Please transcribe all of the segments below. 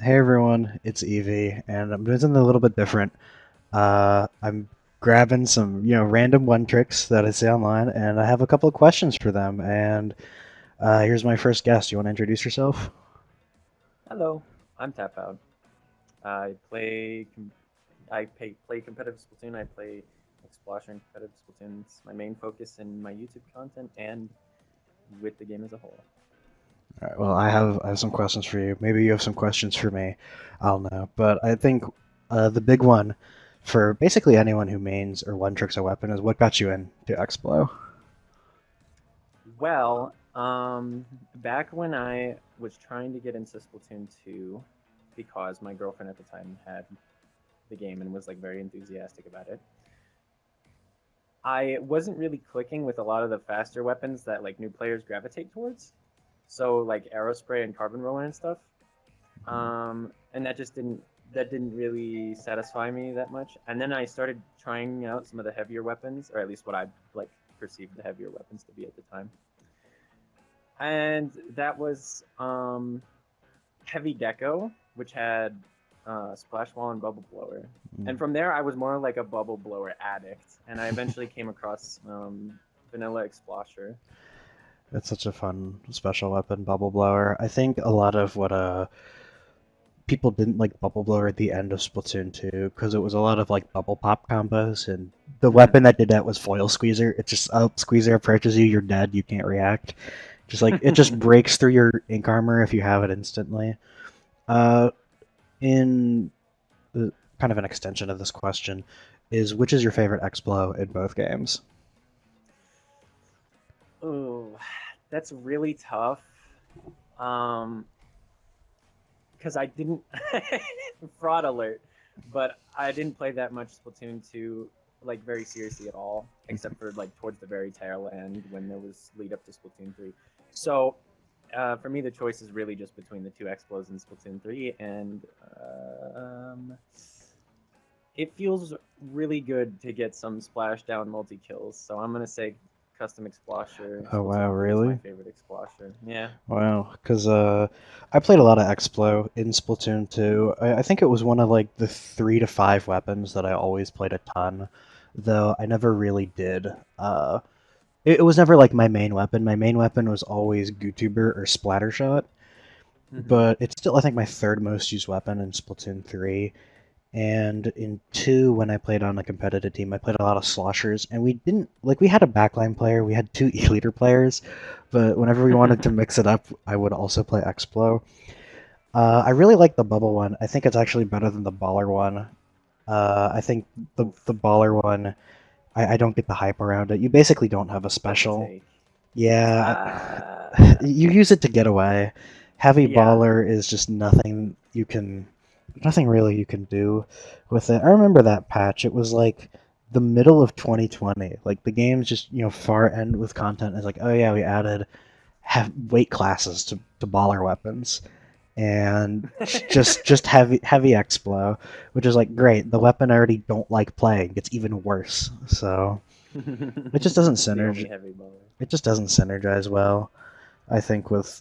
Hey everyone, it's Evie, and I'm doing something a little bit different. I'm grabbing some, random one tricks that I see online, and I have a couple of questions for them. And here's my first guest. You want to introduce yourself? Hello, I'm Tapout. I play competitive Splatoon. I play Explosher and competitive Splatoon. It's my main focus in my YouTube content and with the game as a whole. All right, well, I have some questions for you. Maybe you have some questions for me. I'll know. But I think the big one for basically anyone who mains or one tricks a weapon is what got you into Explo. Well, back when I was trying to get into Splatoon 2, because my girlfriend at the time had the game and was like very enthusiastic about it, I wasn't really clicking with a lot of the faster weapons that like new players gravitate towards. So like Aerospray and Carbon Roller and stuff. And that didn't really satisfy me that much. And then I started trying out some of the heavier weapons, or at least what I like perceived the heavier weapons to be at the time. And that was Heavy Deco, which had Splash Wall and Bubble Blower. And Mm. from there, I was more like a bubble blower addict, and I eventually came across Vanilla Explosher. It's such a fun special weapon, Bubble Blower. I think a lot of what people didn't like Bubble Blower at the end of Splatoon 2 because it was a lot of like bubble pop combos, and the weapon that did that was Foil Squeezer. It just Squeezer approaches you, you're dead, you can't react. Just like it just breaks through your ink armor if you have it instantly. Uh, in kind of an extension of this question, is which is your favorite Explo in both games? Oh, that's really tough. Um, because I didn't fraud alert, but I didn't play that much Splatoon 2 like very seriously at all, except for like towards the very tail end when there was lead up to Splatoon 3. So for me, the choice is really just between the two Explos in Splatoon 3, and it feels really good to get some splashdown multi kills. So I'm gonna say Custom Explosher Oh wow, Splatoon 3 is my really? favorite Explosher. Yeah. Wow, because I played a lot of Explo in Splatoon 2. I think it was one of like the 3 to 5 weapons that I always played a ton, though I never really did. It was never like my main weapon. My main weapon was always Gootuber or Splattershot, Hmm. but it's still I think my third most used weapon in Splatoon 3. And in 2, when I played on a competitive team, I played a lot of sloshers, and we didn't like we had a backline player, we had 2 e-leader players, but whenever we wanted to mix it up, I would also play Explo. I really like the bubble one. I think it's actually better than the baller one. I think the Oof, baller one, I don't get the hype around it. You basically don't have a that's a special. take. Yeah, Uh, you use it to get away. Heavy yeah. baller is just nothing really you can do with it. I remember that patch. It was like the middle of 2020. Like the game's just far end with content. It's like, oh yeah, we added weight classes to baller weapons, and just heavy explo, which is like great. The weapon I already don't like playing gets even worse. So it just doesn't The synergize. only heavy baller. It just doesn't synergize well. I think with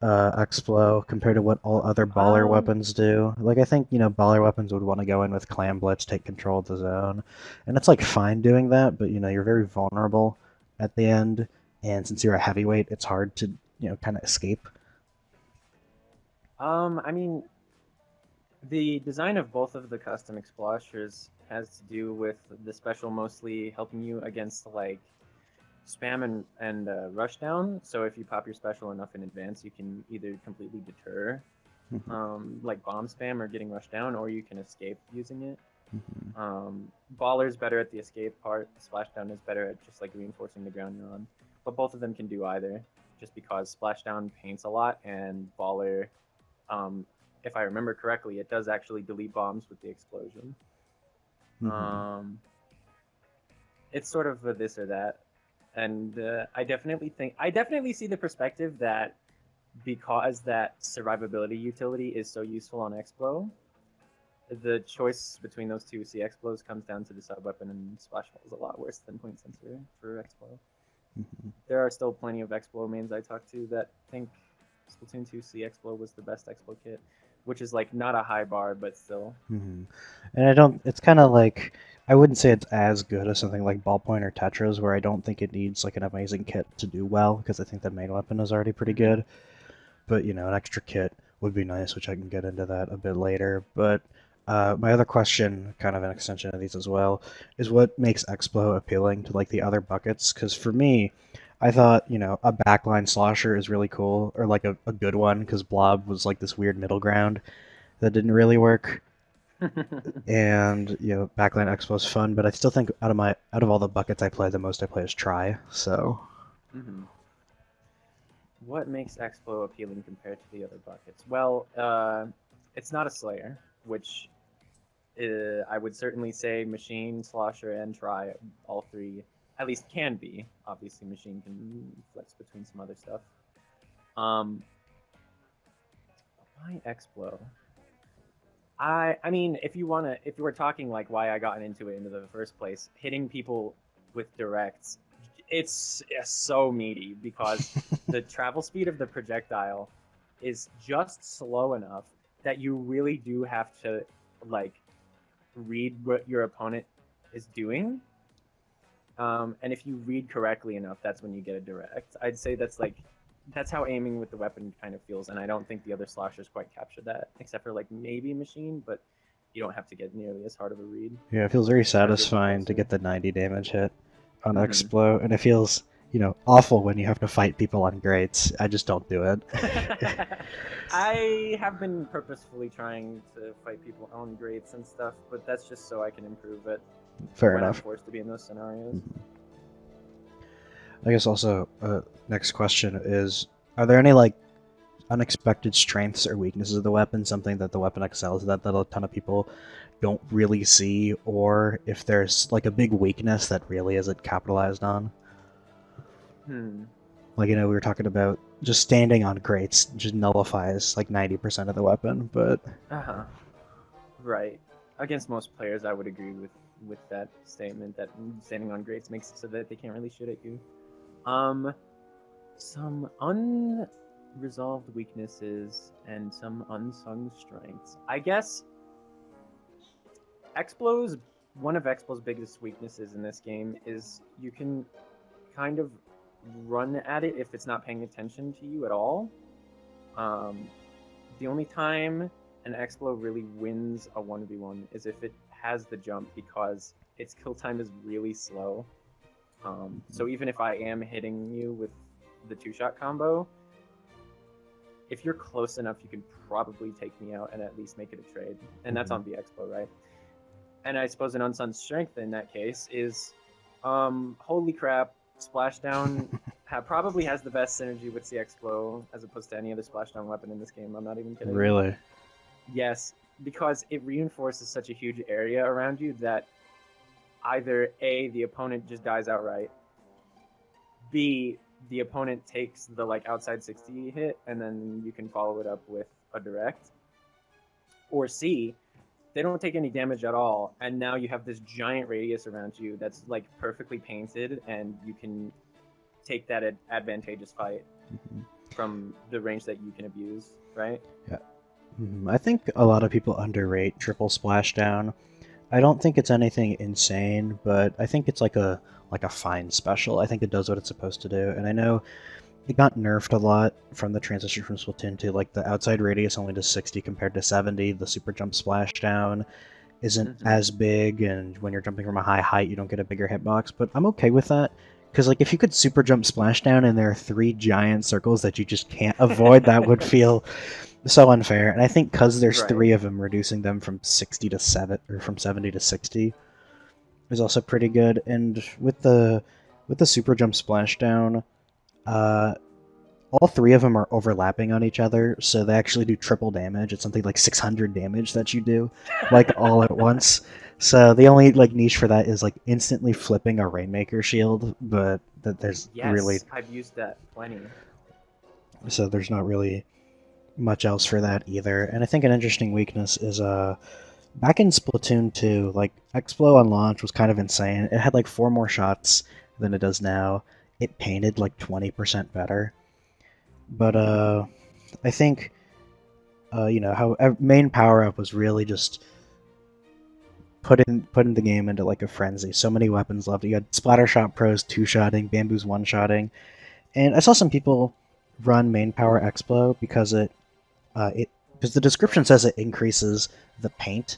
Explo compared to what all other baller Um, weapons do. Like I think baller weapons would want to go in with Clam Blitz, take control of the zone, and it's like fine doing that, but you're very vulnerable at the end, and since you're a heavyweight, it's hard to kind of escape. I mean, the design of both of the custom explosures has to do with the special mostly helping you against like spam and rush down. So if you pop your special enough in advance, you can either completely deter like bomb spam or getting rushed down, or you can escape using it. Baller's better at the escape part. Splashdown is better at just like reinforcing the ground you're on. But both of them can do either, just because Splashdown paints a lot and Baller, um, if I remember correctly, it does actually delete bombs with the explosion. Hmm. Um, it's sort of a this or that, and I definitely see the perspective that because that survivability utility is so useful on Explo, the choice between those two C Explos comes down to the sub weapon, and Splash Ball is a lot worse than Point Sensor for Explo. Hmm. There are still plenty of Explo mains I talked to that think Splatoon 2 C Explo was the best Explo kit. which is like not a high bar, but still. Hmm. And I don't. It's kind of like I wouldn't say it's as good as something like Ballpoint or Tetris, where I don't think it needs like an amazing kit to do well, because I think the main weapon is already pretty good. But you know, an extra kit would be nice, which I can get into that a bit later. But my other question, kind of an extension of these as well, is what makes Explo appealing to like the other buckets? Because for me, I thought a backline slosher is really cool, or like a good one, because Blob was like this weird middle ground that didn't really work. And backline Expo is fun, but I still think out of all the buckets I play, the most I play is Try. So Hmm. What makes Explo appealing compared to the other buckets? Well, it's not a Slayer, which I would certainly say Machine, Slosher, and Try, all three, at least can be. Obviously, Machine can flex between some other stuff. Why Explo? I mean, if you were talking like why I got into it into the first place, hitting people with directs, it's so meaty because the travel speed of the projectile is just slow enough that you really do have to like read what your opponent is doing. And if you read correctly enough, that's when you get a direct. I'd say that's how aiming with the weapon kind of feels, and I don't think the other sloshers quite capture that, except for like maybe Machine, but you don't have to get nearly as hard of a read. yeah, it feels very Target satisfying to closer. get the 90 damage hit on Mhm. Explo, and it feels awful when you have to fight people on greats. I just don't do it. I have been purposefully trying to fight people on grades and stuff, but that's just so I can improve it Fair when I'm enough. forced to be in those scenarios. I guess also, next question is, are there any like unexpected strengths or weaknesses of the weapon, something that the weapon excels at that a ton of people don't really see, or if there's like a big weakness that really isn't capitalized on? Hmm. Like, we were talking about just standing on grates just nullifies like 90% of the weapon, but Uh huh. Right. Against most players, I would agree with that statement that standing on grades makes it so that they can't really shoot at you. Um, some unresolved weaknesses and some unsung strengths. I guess Explo's one of Explo's biggest weaknesses in this game is you can kind of run at it if it's not paying attention to you at all. Um, the only time an Explo really wins a 1v1 is if it has the jump because its kill time is really slow. So even if I am hitting you with the 2-shot combo, if you're close enough, you can probably take me out and at least make it a trade. And that's on the Explo, right? And I suppose an unsung strength in that case is, holy crap, Splashdown probably has the best synergy with the Explo as opposed to any other Splashdown weapon in this game. I'm not even kidding. really. Yes, because it reinforces such a huge area around you that either A, the opponent just dies outright, B, the opponent takes the like outside 60 hit and then you can follow it up with a direct, or C, they don't take any damage at all, and now you have this giant radius around you that's like perfectly painted, and you can take that advantageous fight from the range that you can abuse, right? Yeah. I think a lot of people underrate triple splashdown. I don't think it's anything insane, but I think it's like a fine special. I think it does what it's supposed to do, and I know it got nerfed a lot from the transition from Splatoon to like the outside radius only does 60 compared to 70. The super jump splashdown isn't as big, and when you're jumping from a high height, you don't get a bigger hitbox. But I'm okay with that because like if you could super jump splashdown and there are 3 giant circles that you just can't avoid, that would feel so unfair. And I think because there's Right. 3 of them, reducing them from 60 to 7 or from 70 to 60 is also pretty good. And with the super jump splashdown, uh, all 3 of them are overlapping on each other, so they actually do triple damage. It's something like 600 damage that you do, like all at once. So the only like niche for that is like instantly flipping a Rainmaker shield, but that there's really Yes, I've used that plenty. so there's not really much else for that either. And I think an interesting weakness is back in Splatoon 2, like Explo on launch was kind of insane. It had like 4 more shots than it does now. It painted like 20% better. But I think you know, how main power up was really just putting the game into like a frenzy. So many weapons left. You had Splattershot pros two-shotting, Bamboo's one-shotting, and I saw some people run main power Explo because it because the description says it increases the paint,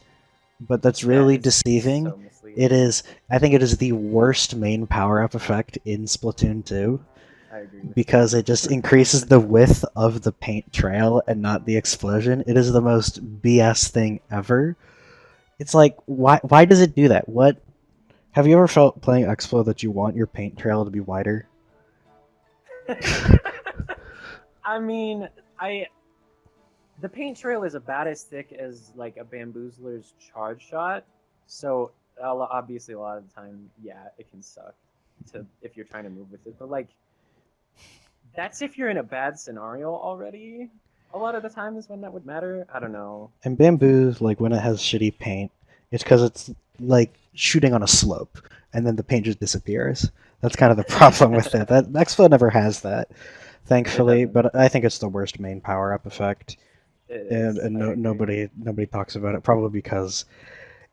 but that's That really is deceiving. so misleading. It is. I think it is the worst main power up effect in Splatoon 2 I agree with because it just increases the width of the paint trail and not the explosion. It is the most BS thing ever. It's like why does it do that? What have you ever felt playing Explo that you want your paint trail to be wider? I mean, I the paint trail is about as thick as like a bamboozler's charge shot, so obviously a lot of the time, yeah, it can suck to if you're trying to move with it. But like, that's if you're in a bad scenario already. A lot of the time is when that would matter. I don't know. And Bamboo, like when it has shitty paint, it's because it's like shooting on a slope, and then the paint just disappears. That's kind of the problem with it. That Expo never has that, It thankfully. doesn't. But I think it's the worst main power up effect, It and is. I agree. nobody talks about it. Probably because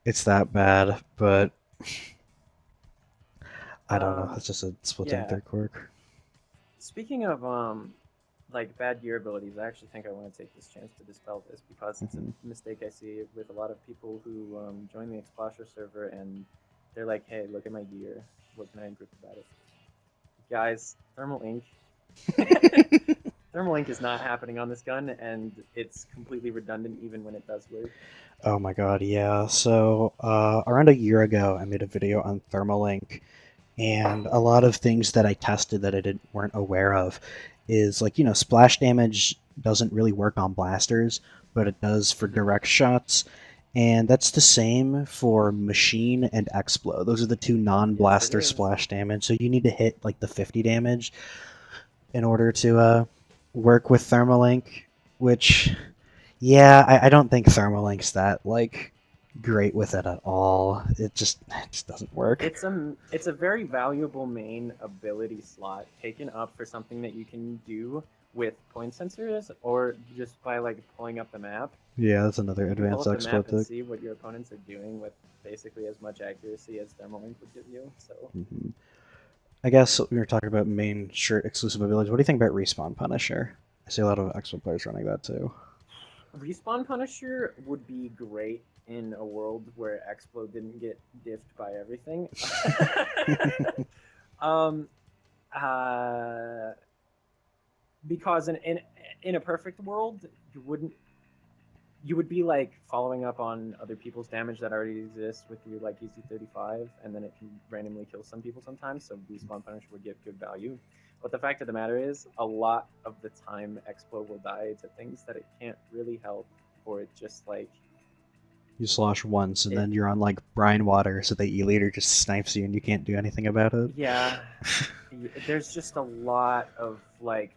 it's that bad. But I don't know. Um, It's just a Splatoon yeah. 3 quirk. Speaking of like bad gear abilities, I actually think I want to take this chance to dispel this because it's a Hmm. mistake I see with a lot of people who join the Explosher server and they're like, "Hey, look at my gear. What can I improve about it?" Guys, thermal ink. Thermal ink is not happening on this gun, and it's completely redundant even when it does work. Oh my god, yeah. So around a year ago, I made a video on Thermalink, and a lot of things that I tested that I didn't weren't aware of is like splash damage doesn't really work on blasters, but it does for Mm-hmm. direct shots, and that's the same for machine and Explo. Those are the two Yes, it non-blaster is. splash damage. So you need to hit like the 50 damage in order to work with Thermalink, which yeah, I don't think Thermalink's that like great with it at all. It just doesn't work. It's a very valuable main ability slot taken up for something that you can do with point sensors or just by like pulling up the map. Yeah, that's another You can pull advanced up the map and exploit. see what your opponents are doing with basically as much accuracy as Thermalink would give you. So Hmm. I guess we were talking about main shirt exclusive abilities. What do you think about Respawn Punisher? I see a lot of expert players running that too. Respawn Punisher would be great in a world where Explo didn't get diffed by everything. um, uh, because in a perfect world, you would be like following up on other people's damage that already exists with your like EC35, and then it can randomly kill some people sometimes. So Respawn Punisher would get good value. But the fact of the matter is, a lot of the time, Explo will die to things that it can't really help, or it just like You slosh once, and it. then you're on like brine water, so the E leader just snipes you, and you can't do anything about it. Yeah, there's just a lot of like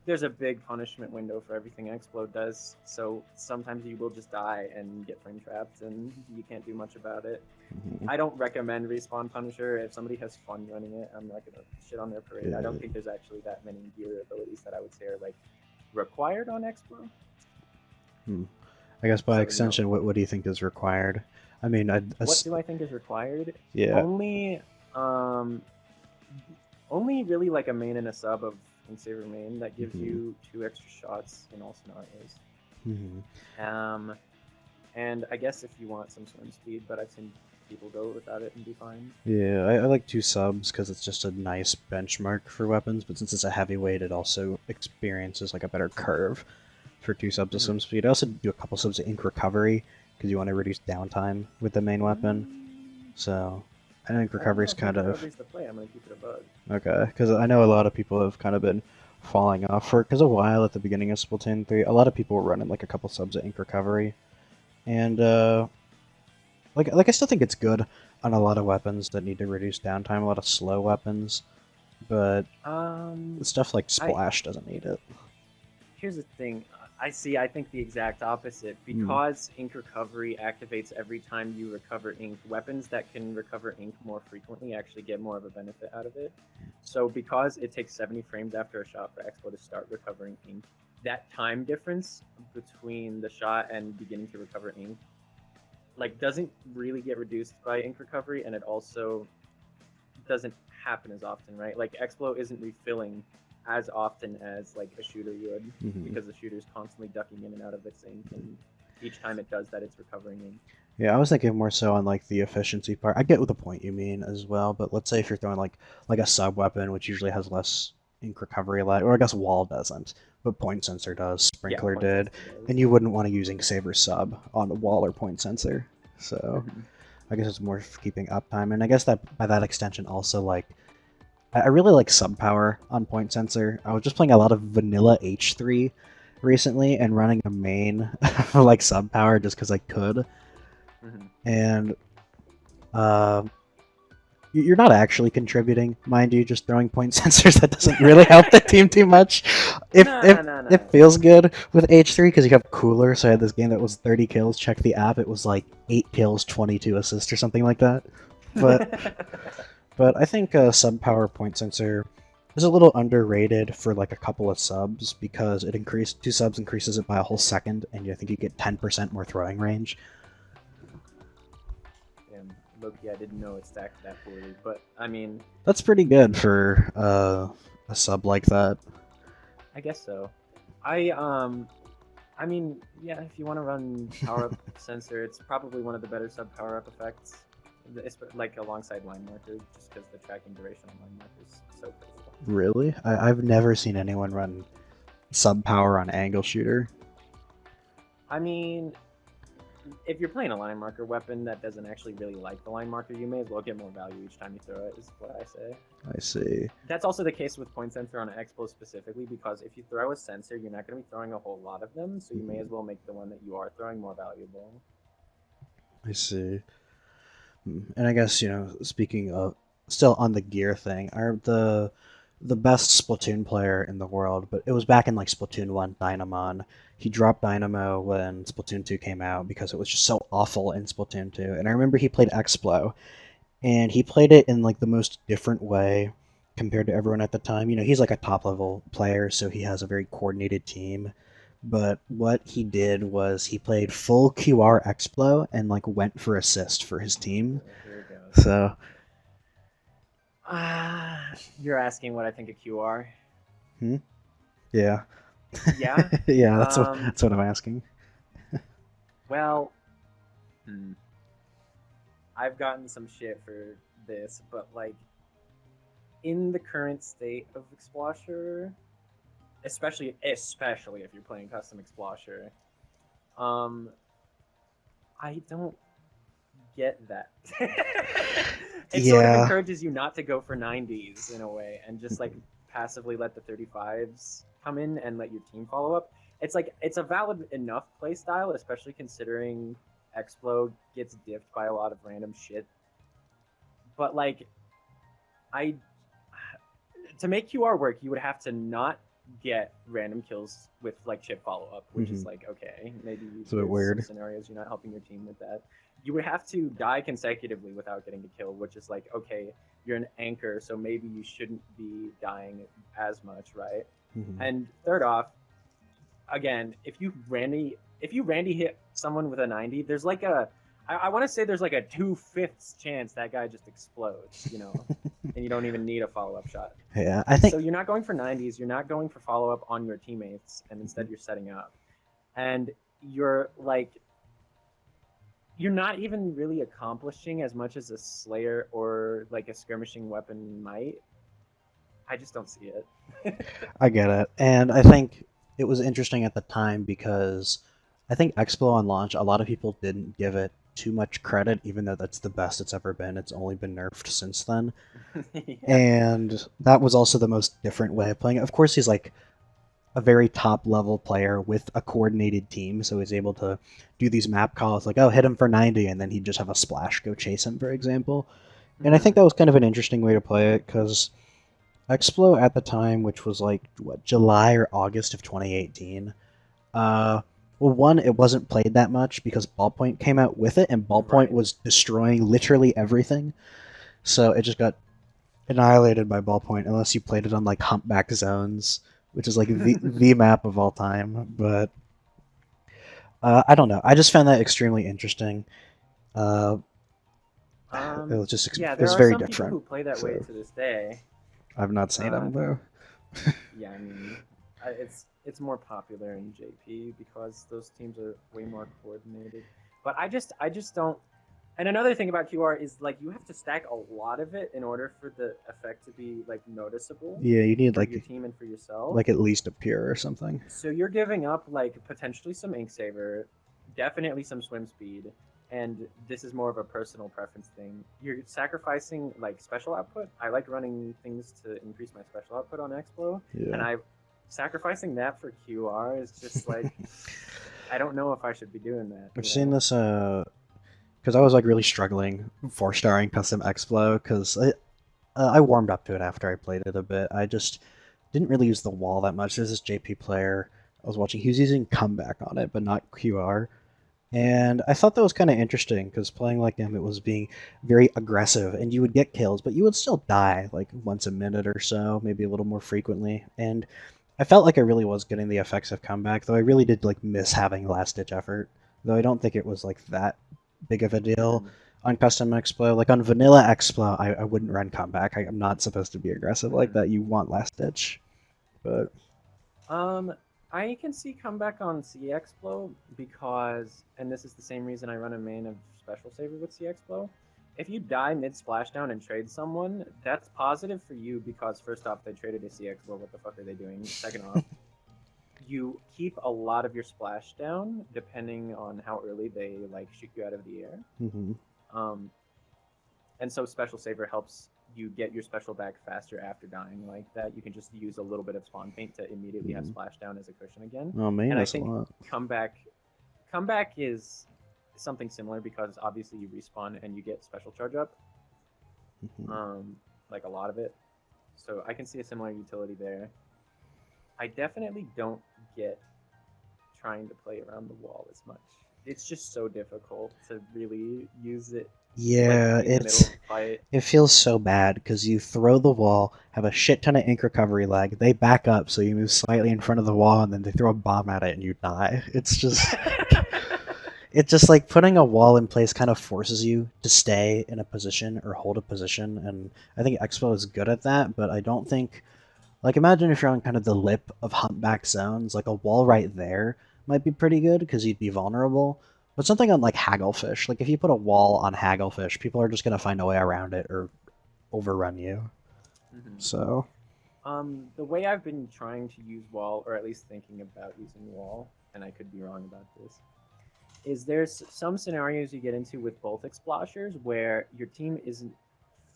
there's a big punishment window for everything Explode does. So sometimes you will just die and get frame trapped, and you can't do much about it. Mhm. I don't recommend Respawn Punisher. If somebody has fun running it, I'm not gonna shit on their parade. I don't Yeah. think there's actually that many gear abilities that I would say are like required on Explode. Hmm. I guess by So extension, what do you think is required? I mean, what do I think is required? yeah. Only, um, only really like a main and a sub of Saver main that gives Hmm. you 2 extra shots in all scenarios. Hmm. Um, and I guess if you want some swim speed, but I've seen people go without it and be fine. Yeah, I like two subs because it's just a nice benchmark for weapons, but since it's a heavyweight, it also experiences like a better curve for two subs of Mm-hmm. swim speed. I also do a couple subs of ink recovery because you want to reduce downtime with the main weapon. So I think I don't recovery know is if Ink kind of Recovery's the play. I'm gonna keep it a bug. okay because I know a lot of people have kind of been falling off for because a while at the beginning of Splatoon 3. A lot of people were running like a couple subs of ink recovery, and like I still think it's good on a lot of weapons that need to reduce downtime, a lot of slow weapons, but Um, stuff like I Splash doesn't need it. here's the thing. I see. I think the exact opposite Hmm. because ink recovery activates every time you recover ink. Weapons that can recover ink more frequently actually get more of a benefit out of it. So because it takes 70 frames after a shot for Expo to start recovering ink, that time difference between the shot and beginning to recover ink like doesn't really get reduced by ink recovery, and it also doesn't happen as often, right? Like Explo isn't refilling as often as like a shooter would, because the shooter's constantly ducking in and out of its ink, and each time it does that, it's recovering ink. Yeah, I was thinking more so on like the efficiency part. I get what the point you mean as well, but let's say if you're throwing like a sub weapon, which usually has less ink recovery, or I guess wall doesn't, but point sensor does, Yeah, sprinkler point did, sensor does. and you wouldn't want to using saver sub on a wall or point sensor. So I guess it's more for keeping uptime, and I guess that by that extension also like I really like sub power on point sensor. I was just playing a lot of vanilla H3 recently and running a main for like sub power just because I could. And you're not actually contributing, mind you, just throwing point sensors. That doesn't really help the team too much. It feels good with H3 because you have cooler. So I had this game that was 30 kills. Check the app; it was like 8 kills, 22 assists, or something like that. But I think sub power point sensor is a little underrated for like a couple of subs because it 2 subs increases it by a whole second, and I think you get 10% more throwing range. Loki, I didn't know it stacked that poorly, but I mean, that's pretty good for a sub like that. I guess so. I mean, yeah, if you want to run power up sensor, it's probably one of the better sub power up effects. It's like alongside line marker, just because the tracking duration on line marker is so pitiful. Really? I've never seen anyone run sub power on angle shooter. I mean, if you're playing a line marker weapon that doesn't actually really like the line marker, you may as well get more value each time you throw it, is what I say. I see. That's also the case with point sensor on an Expo specifically, because if you throw a sensor, you're not going to be throwing a whole lot of them, so you may as well make the one that you are throwing more valuable. I see. And I guess, speaking of, still on the gear thing, the best Splatoon player in the world, but it was back in like Splatoon 1, Dynamon. He dropped Dynamo when Splatoon 2 came out because it was just so awful in Splatoon 2. And I remember he played Explo, and he played it in like the most different way compared to everyone at the time. He's like a top level player, so he has a very coordinated team. But what he did was he played full QR Explo and like went for assist for his team. Here it goes. So you're asking what I think of QR? Yeah. Yeah? Yeah, that's what I'm asking. Well, I've gotten some shit for this, but like, in the current state of Explosher, especially if you're playing custom Explosher, I don't get that. It sort of encourages you not to go for 90s in a way, and just like passively let the 35s come in and let your team follow up. It's a valid enough play style, especially considering Explo gets diffed by a lot of random shit. But like, to make QR work, you would have to not get random kills with like chip follow up, which is like, okay, maybe it's a bit weird. Some scenarios you're not helping your team with that. You would have to die consecutively without getting a kill, which is like, okay, you're an anchor, so maybe you shouldn't be dying as much, right? And third off, again, if you randy hit someone with a 90, there's like I want to say there's like a 2/5 chance that guy just explodes, and you don't even need a follow-up shot. Yeah, I think so. You're not going for 90s, you're not going for follow-up on your teammates, and instead you're setting up, and you're not even really accomplishing as much as a Slayer or like a skirmishing weapon might. I just don't see it. I get it, and I think it was interesting at the time because I think Expo on launch, a lot of people didn't give it too much credit, even though that's the best it's ever been. It's only been nerfed since then. Yeah. And that was also the most different way of playing it. Of course, he's like a very top level player with a coordinated team, so he's able to do these map calls like, oh, hit him for 90, and then he'd just have a splash go chase him, for example. And I think that was kind of an interesting way to play it, because Explo at the time, which was like, July or August of 2018, well, one, it wasn't played that much because Ballpoint came out with it, and Ballpoint was destroying literally everything. So it just got annihilated by Ballpoint unless you played it on like humpback zones which is like the map of all time. But I don't know. I just found that extremely interesting. Uh, it was just Yeah, it there was are very some people different. who play that way So to this day. I've not seen Uh, them though. yeah, I mean, it's more popular in JP because those teams are way more coordinated. But I just don't. And another thing about QR is like you have to stack a lot of it in order for the effect to be like noticeable Yeah, you need for your team and for yourself. like at least a pure or something. So you're giving up like potentially some ink saver, definitely some swim speed, and this is more of a personal preference thing. You're sacrificing like special output. I like running things to increase my special output on Explo, and Yeah. I sacrificing that for QR is just like I don't know if I should be doing that. I've You seen know? this because I was like really struggling 4-starring custom Explo because I warmed up to it after I played it a bit. I just didn't really use the wall that much. There's this JP player I was watching. He was using comeback on it, but not QR. And I thought that was kind of interesting because playing like him, it was being very aggressive, and you would get kills, but you would still die like once a minute or so, maybe a little more frequently. And I felt like I really was getting the effects of comeback, though I really did like miss having last ditch effort. Though I don't think it was like that big of a deal Mm-hmm. on custom Explo. Like on vanilla Explo, I wouldn't run comeback. I'm not supposed to be aggressive like Mm-hmm. that. You want last ditch, but Um, I can see comeback on CXplo because, and this is the same reason I run a main of Special Saver with CXplo. If you die mid splashdown and trade someone, that's positive for you because first off, they traded a CXplo. What the fuck are they doing? Second off, you keep a lot of your splashdown depending on how early they like shoot you out of the air. mm-hmm. Um, and so Special Saver helps you get your special back faster after dying like that. You can just use a little bit of spawn paint to immediately have Mm-hmm. splashdown as a cushion again. Oh, main And I this a think lot. comeback is something similar because obviously you respawn and you get special charge up, Mm-hmm. like a lot of it. So I can see a similar utility there. I definitely don't get trying to play around the wall as much. It's just so difficult to really use it like Yeah, in the middle of a fight. it feels so bad because you throw the wall, have a shit ton of ink recovery lag. They back up, so you move slightly in front of the wall, and then they throw a bomb at it, and you die. It's just like putting a wall in place kind of forces you to stay in a position or hold a position, and I think Expo is good at that. But I don't think like imagine if you're on kind of the lip of humpback zones, like a wall right there might be pretty good because you'd be vulnerable. But something on like Hagglefish, like if you put a wall on Hagglefish, people are just gonna find a way around it or overrun you. Mhm. So The way I've been trying to use wall, or at least thinking about using wall, and I could be wrong about this, is there's some scenarios you get into with both exploshers where your team isn't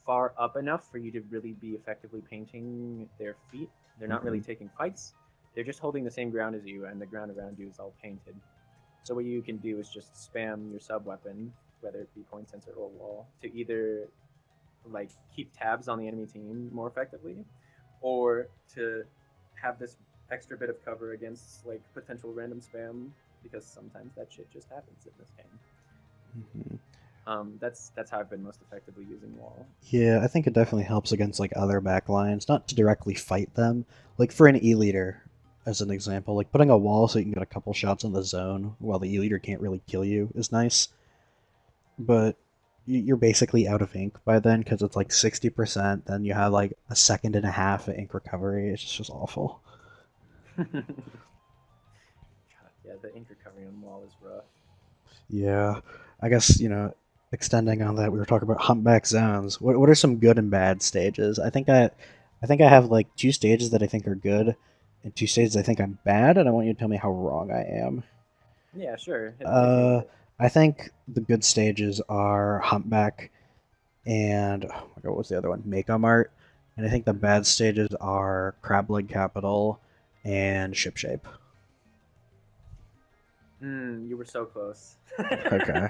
far up enough for you to really be effectively painting their feet. They're not really mhm. taking fights. They're just holding the same ground as you, and the ground around you is all painted. So what you can do is just spam your sub weapon, whether it be point sensor or wall, to either like keep tabs on the enemy team more effectively, or to have this extra bit of cover against like potential random spam because sometimes that shit just happens in this game. Mhm. That's how I've been most effectively using wall. Yeah, I think it definitely helps against like other backlines, not to directly fight them. Like for an E leader, as an example, like putting a wall so you can get a couple shots in the zone while the E leader can't really kill you is nice. But you're basically out of ink by then because it's like 60%. Then you have like a second and a half of ink recovery. It's just awful. God, yeah, the ink recovery on wall is rough. Yeah, I guess extending on that, we were talking about humpback zones. What are some good and bad stages? I think I have like two stages that I think are good, and two stages I think I'm bad, and I want you to tell me how wrong I am. Yeah, sure. Hit me with Uh, it. I think the good stages are humpback and oh my god, what was the other one? Mako Mart. And I think the Mm-hmm. bad stages are Crab Leg Capital and Shipshape. You were so close. Okay.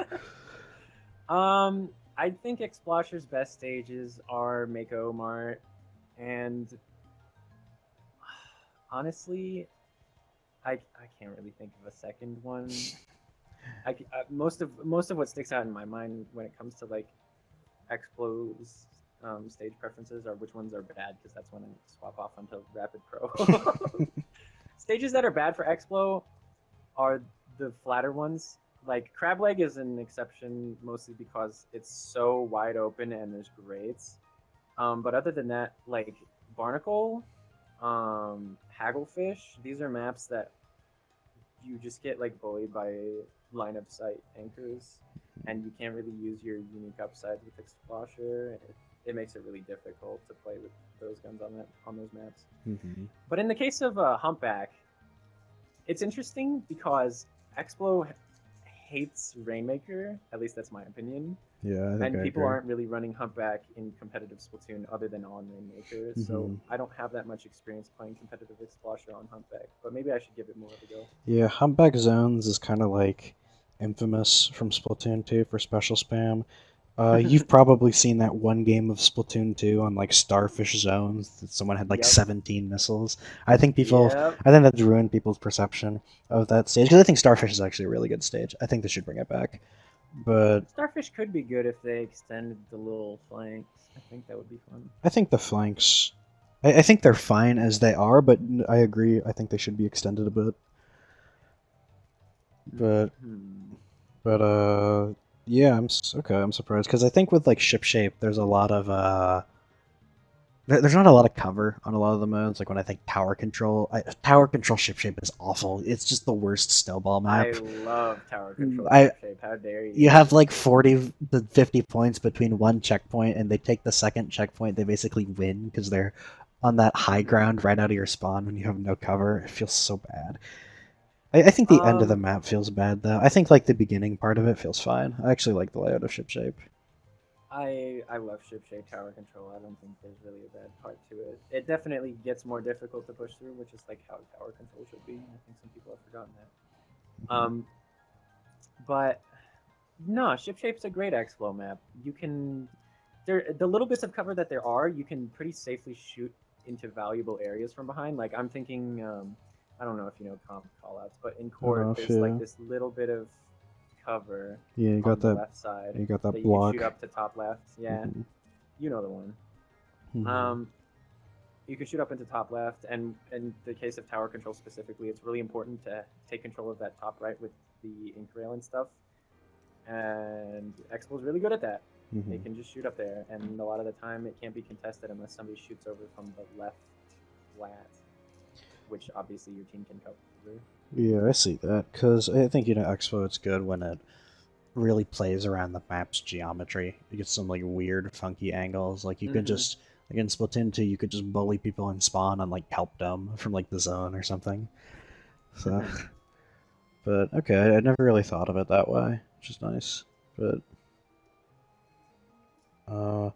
I think Explosher's best stages are Mako Mart, and honestly, I can't really think of a second one. Most of what sticks out in my mind when it comes to like Explos stage preferences or which ones are bad, because that's when I swap off onto Rapid Pro. Stages that are bad for Explo are the flatter ones. Like Crab Leg is an exception mostly because it's so wide open and there's grades. But other than that, like Barnacle, Hagglefish, these are maps that you just get like bullied by line of sight anchors, and you can't really use your unique upsides with Explosher. It makes it really difficult to play with those guns on those maps. Mm-hmm. But in the case of Humpback, it's interesting because Explo hates Rainmaker. At least that's my opinion. Yeah, I think And I people agree. aren't really running Humpback in competitive Splatoon other than on Rainmaker. So I don't have that much experience playing competitive Explosher on Humpback. But maybe I should give it more of a go. Yeah, Humpback Zones is kind of like infamous from Splatoon 2 for special spam. You've probably seen that one game of Splatoon 2 on like Starfish Zones that someone had like Yep. 17 missiles. I think Yep. that's ruined people's perception of that stage because I think Starfish is actually a really good stage. I think they should bring it back. But Starfish could be good if they extended the little flanks. I think that would be fun. I think the flanks, I think they're fine as they are, but I agree. I think they should be extended a bit. But Hmm. yeah, okay. I'm surprised because I think with like ship shape, there's a lot of there's not a lot of cover on a lot of the modes. Like when I think tower control ship shape is awful. It's just the worst snowball map. I love tower control I ship shape. How dare you? You have like 40 to 50 points between one checkpoint, and they take the second checkpoint. They basically win because they're on that high ground right out of your spawn when you have no cover. It feels so bad. I think the end of the Um, map feels bad though. I think like the beginning part of it feels fine. I actually like the layout of ship shape. I love ship shape tower control. I don't think there's really a bad part to it. It definitely gets more difficult to push through, which is like how tower control should be. I think some people have forgotten that. But no, ship shape's a great Explo map. You can the little bits of cover that there are, you can pretty safely shoot into valuable areas from behind. Like I'm thinking, I don't know if you know comp callouts, but in I don't court know if there's like you this little bit of cover yeah on the left side you got that that you can block. shoot up to top left. Yeah, you know the one. Mhm. You can shoot up into top left, and in the case of tower control specifically, it's really important to take control of that top right with the ink rail and stuff. And Expo's really good at that. They can just shoot up there, and a lot of the time it can't be contested unless somebody shoots over from the left flat, which obviously your team can cover. Yeah, I see that because I think Expo it's good when it really plays around the map's geometry. You get some like weird, funky angles. Like you could just like in Splatoon 2, you could just bully people in spawn and like help them from like the zone or something. So, but okay, I never really thought of it that way, which is nice. But uh,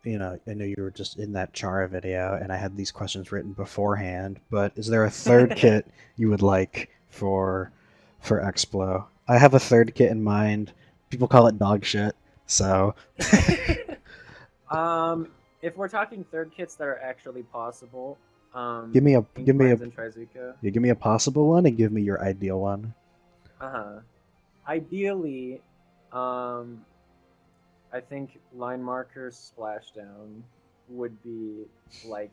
I know you were just in that Chara video, and I had these questions written beforehand. But is there a third kit you would like for Explo? I have a third kit in mind. People call it dog shit. So If we're talking third kits that are actually possible, give me a Inklands and Trizuka. give me a possible one and give me your ideal one. Ideally, I think line marker splashdown would be like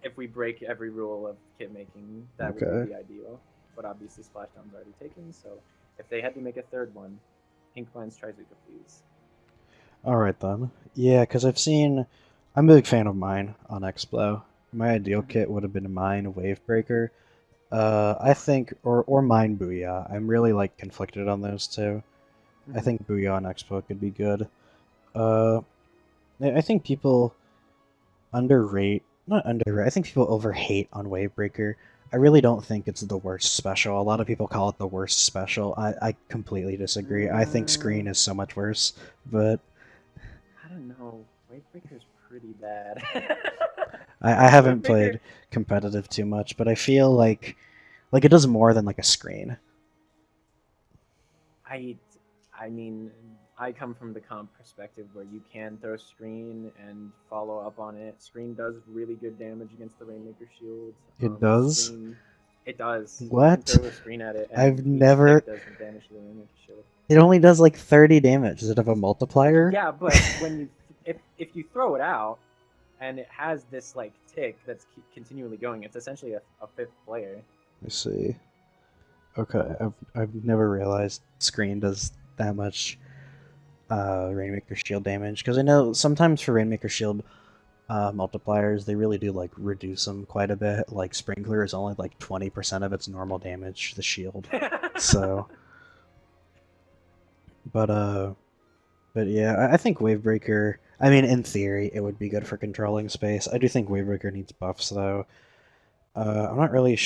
if we break every rule of kit making, that would be the ideal. But obviously splashdown's already taken, so if they had to make a third one, Inklands Trizuka, please. All right then. Yeah, because I'm a big fan of mine on Explo. My ideal kit would have been mine Wavebreaker. I think or mine Booyah. I'm really like conflicted on those two. I think Booyah on Expo could be good. I think people not underrate. I think people overhate on Wavebreaker. I really don't think it's the worst special. A lot of people call it the worst special. I completely disagree. I think Screen is so much worse, but I don't know. Wavebreaker's pretty bad. I haven't played competitive too much, but I feel like it does more than like a Screen. I mean, I come from the comp perspective where you can throw Screen and follow up on it. Screen does really good damage against the Rainmaker shield. It does? Screen, it does. What? You can throw a Screen at it, and I've each never. tick does the damage to the Rainmaker shield. It only does like 30 damage. Does it have a multiplier? Yeah, but when you if you throw it out and it has this like tick that's continually going, it's essentially a fifth player. I see. Okay, I've never realized screen does that much Rainmaker Shield damage, because I know sometimes for Rainmaker Shield multipliers they really do like reduce them quite a bit. Like Sprinkler is only like 20% of its normal damage to the shield. So, but yeah, I think Wavebreaker. I mean, in theory, it would be good for controlling space. I do think Wavebreaker needs buffs though. I'm not really.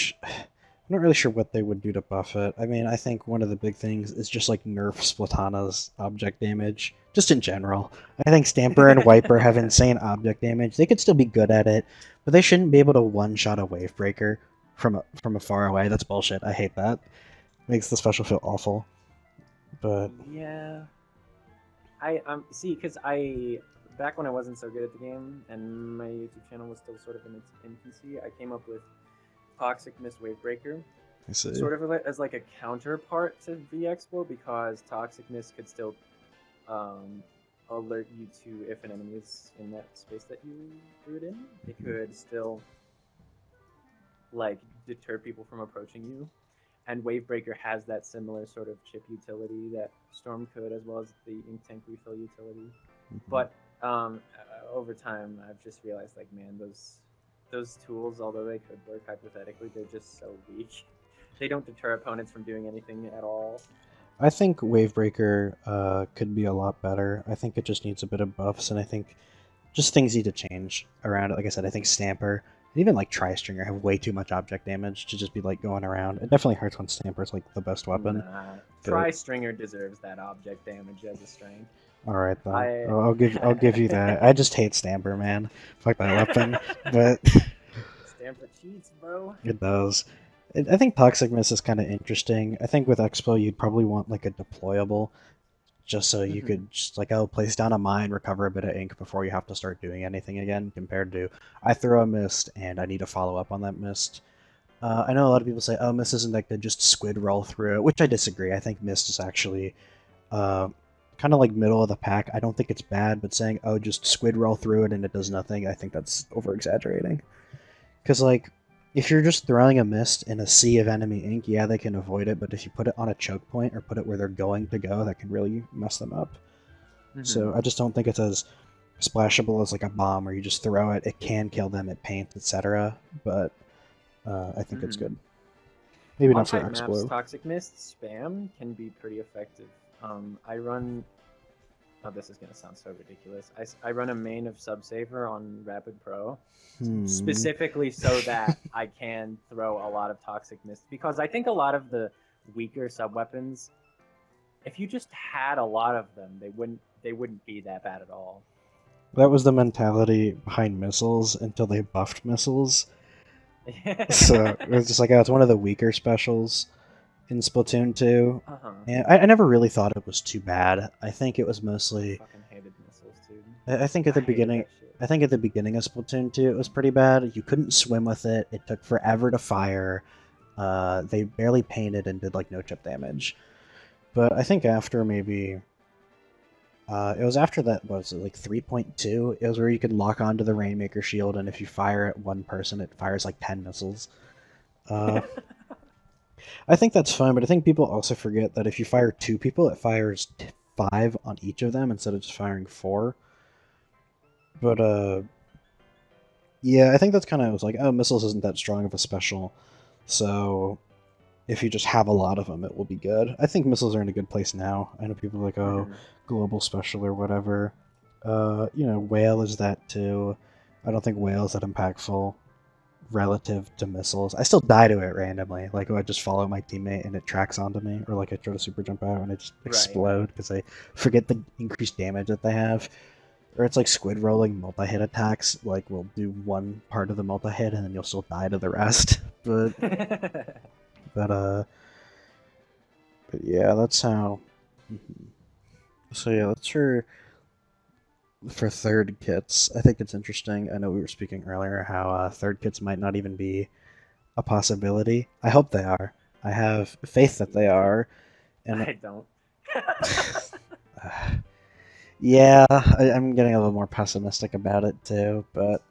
I'm not really sure what they would do to buff it. I mean, I think one of the big things is just like nerf Splatana's object damage, just in general. I think Stamper and Wiper have insane object damage. They could still be good at it, but they shouldn't be able to one-shot a Wavebreaker from a far away. That's bullshit. I hate that. Makes the special feel awful. But yeah, I see, because I back when I wasn't so good at the game and my YouTube channel was still sort of in its infancy, I came up with Toxic Mist Wavebreaker, I see. sort of as like a counterpart to V-Expo, because Toxic Mist could still alert you to if an enemy is in that space that you threw it in. It could still like deter people from approaching you. And Wavebreaker has that similar sort of chip utility that Storm could, as well as the ink tank refill utility. But over time, I've just realized, like, man, those tools, although they could work hypothetically, they're just so weak. They don't deter opponents from doing anything at all. I think Wavebreaker could be a lot better. I think it just needs a bit of buffs, and I think just things need to change around it. Like I said, I think Stamper and even like Tri-Stringer have way too much object damage to just be like going around. It definitely hurts when Stamper is like the best weapon. Nah, Tri-Stringer deserves that object damage as a strength. All right, then. I'll give you that. I just hate Stamper, man. Fuck that weapon. But Stamper cheats, bro. It does. I think Toxic Mist is kind of interesting. I think with Expo, you'd probably want like a deployable, just so you could just like, oh, place down a mine, recover a bit of ink before you have to start doing anything again, compared to I throw a mist and I need to follow up on that mist. I know a lot of people say, oh, mist isn't that good, just squid roll through it, which I disagree. I think mist is actually kind of like middle of the pack. I don't think it's bad, but saying, oh, just squid roll through it and it does nothing, I think that's over-exaggerating. Because, like, if you're just throwing a mist in a sea of enemy ink, yeah, they can avoid it, but if you put it on a choke point or put it where they're going to go, that can really mess them up. So I just don't think it's as splashable as like a bomb where you just throw it, it can kill them, it paints, etc. But I think it's good. Maybe not for Explode. Toxic Mist spam can be pretty effective. I run... Oh, this is going to sound so ridiculous. I run a main of Subsaver on Rapid Pro, specifically so that I can throw a lot of Toxic Mist, because I think a lot of the weaker sub-weapons, if you just had a lot of them, they wouldn't be that bad at all. That was the mentality behind missiles until they buffed missiles. So it was just like, oh, it's one of the weaker specials in Splatoon 2. And I never really thought it was too bad. I think it was mostly... Fucking hated missiles, dude. I think at the beginning... I think at the beginning of Splatoon 2 it was pretty bad. You couldn't swim with it. It took forever to fire. They barely painted and did like no chip damage. But I think after maybe... it was after that, what was it, like 3.2? It was where you could lock onto the Rainmaker shield, and if you fire at one person, it fires like 10 missiles. I think that's fine, but I think people also forget that if you fire 2 people, it fires 5 on each of them instead of just firing 4. But, yeah, I think that's kind of, was like, oh, missiles isn't that strong of a special, so if you just have a lot of them, it will be good. I think missiles are in a good place now. I know people are like, oh, global special or whatever. You know, whale is that too. I don't think whale is that impactful relative to missiles. I still die to it randomly. Like, I just follow my teammate and it tracks onto me, or like I try to super jump out and I just explode because I forget the increased damage that they have. Or it's like squid rolling multi-hit attacks. Like, we'll do one part of the multi-hit and then you'll still die to the rest. But yeah, that's how. So yeah, that's for third kits. I think it's interesting. I know we were speaking earlier how third kits might not even be a possibility. I hope they are. I have faith that they are. And I don't. Yeah, I'm getting a little more pessimistic about it too, but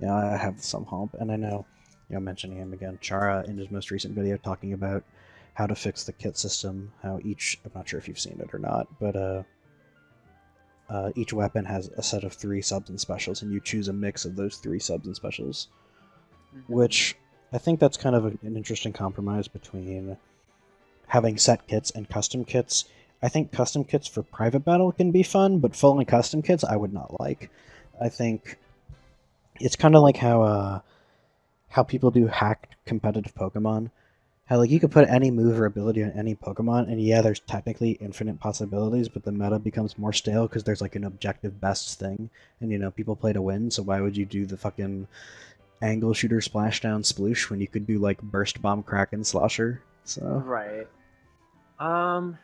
yeah, I have some hope, and I know, mentioning him again, Chara in his most recent video talking about how to fix the kit system, how I'm not sure if you've seen it or not, but each weapon has a set of 3 subs and specials, and you choose a mix of those 3 subs and specials, Hmm. which I think that's kind of an interesting compromise between having set kits and custom kits. I think custom kits for private battle can be fun, but full on custom kits I would not like. I think it's kind of like how people do hacked competitive Pokemon. How like you could put Hmm. any move or ability on any Pokemon, and yeah, there's technically infinite possibilities, but the meta becomes more stale because there's like an objective best thing, and people play to win. So why would you do the fucking angle shooter splashdown sploosh when you could do like burst bomb kraken slosher? So Right. Um,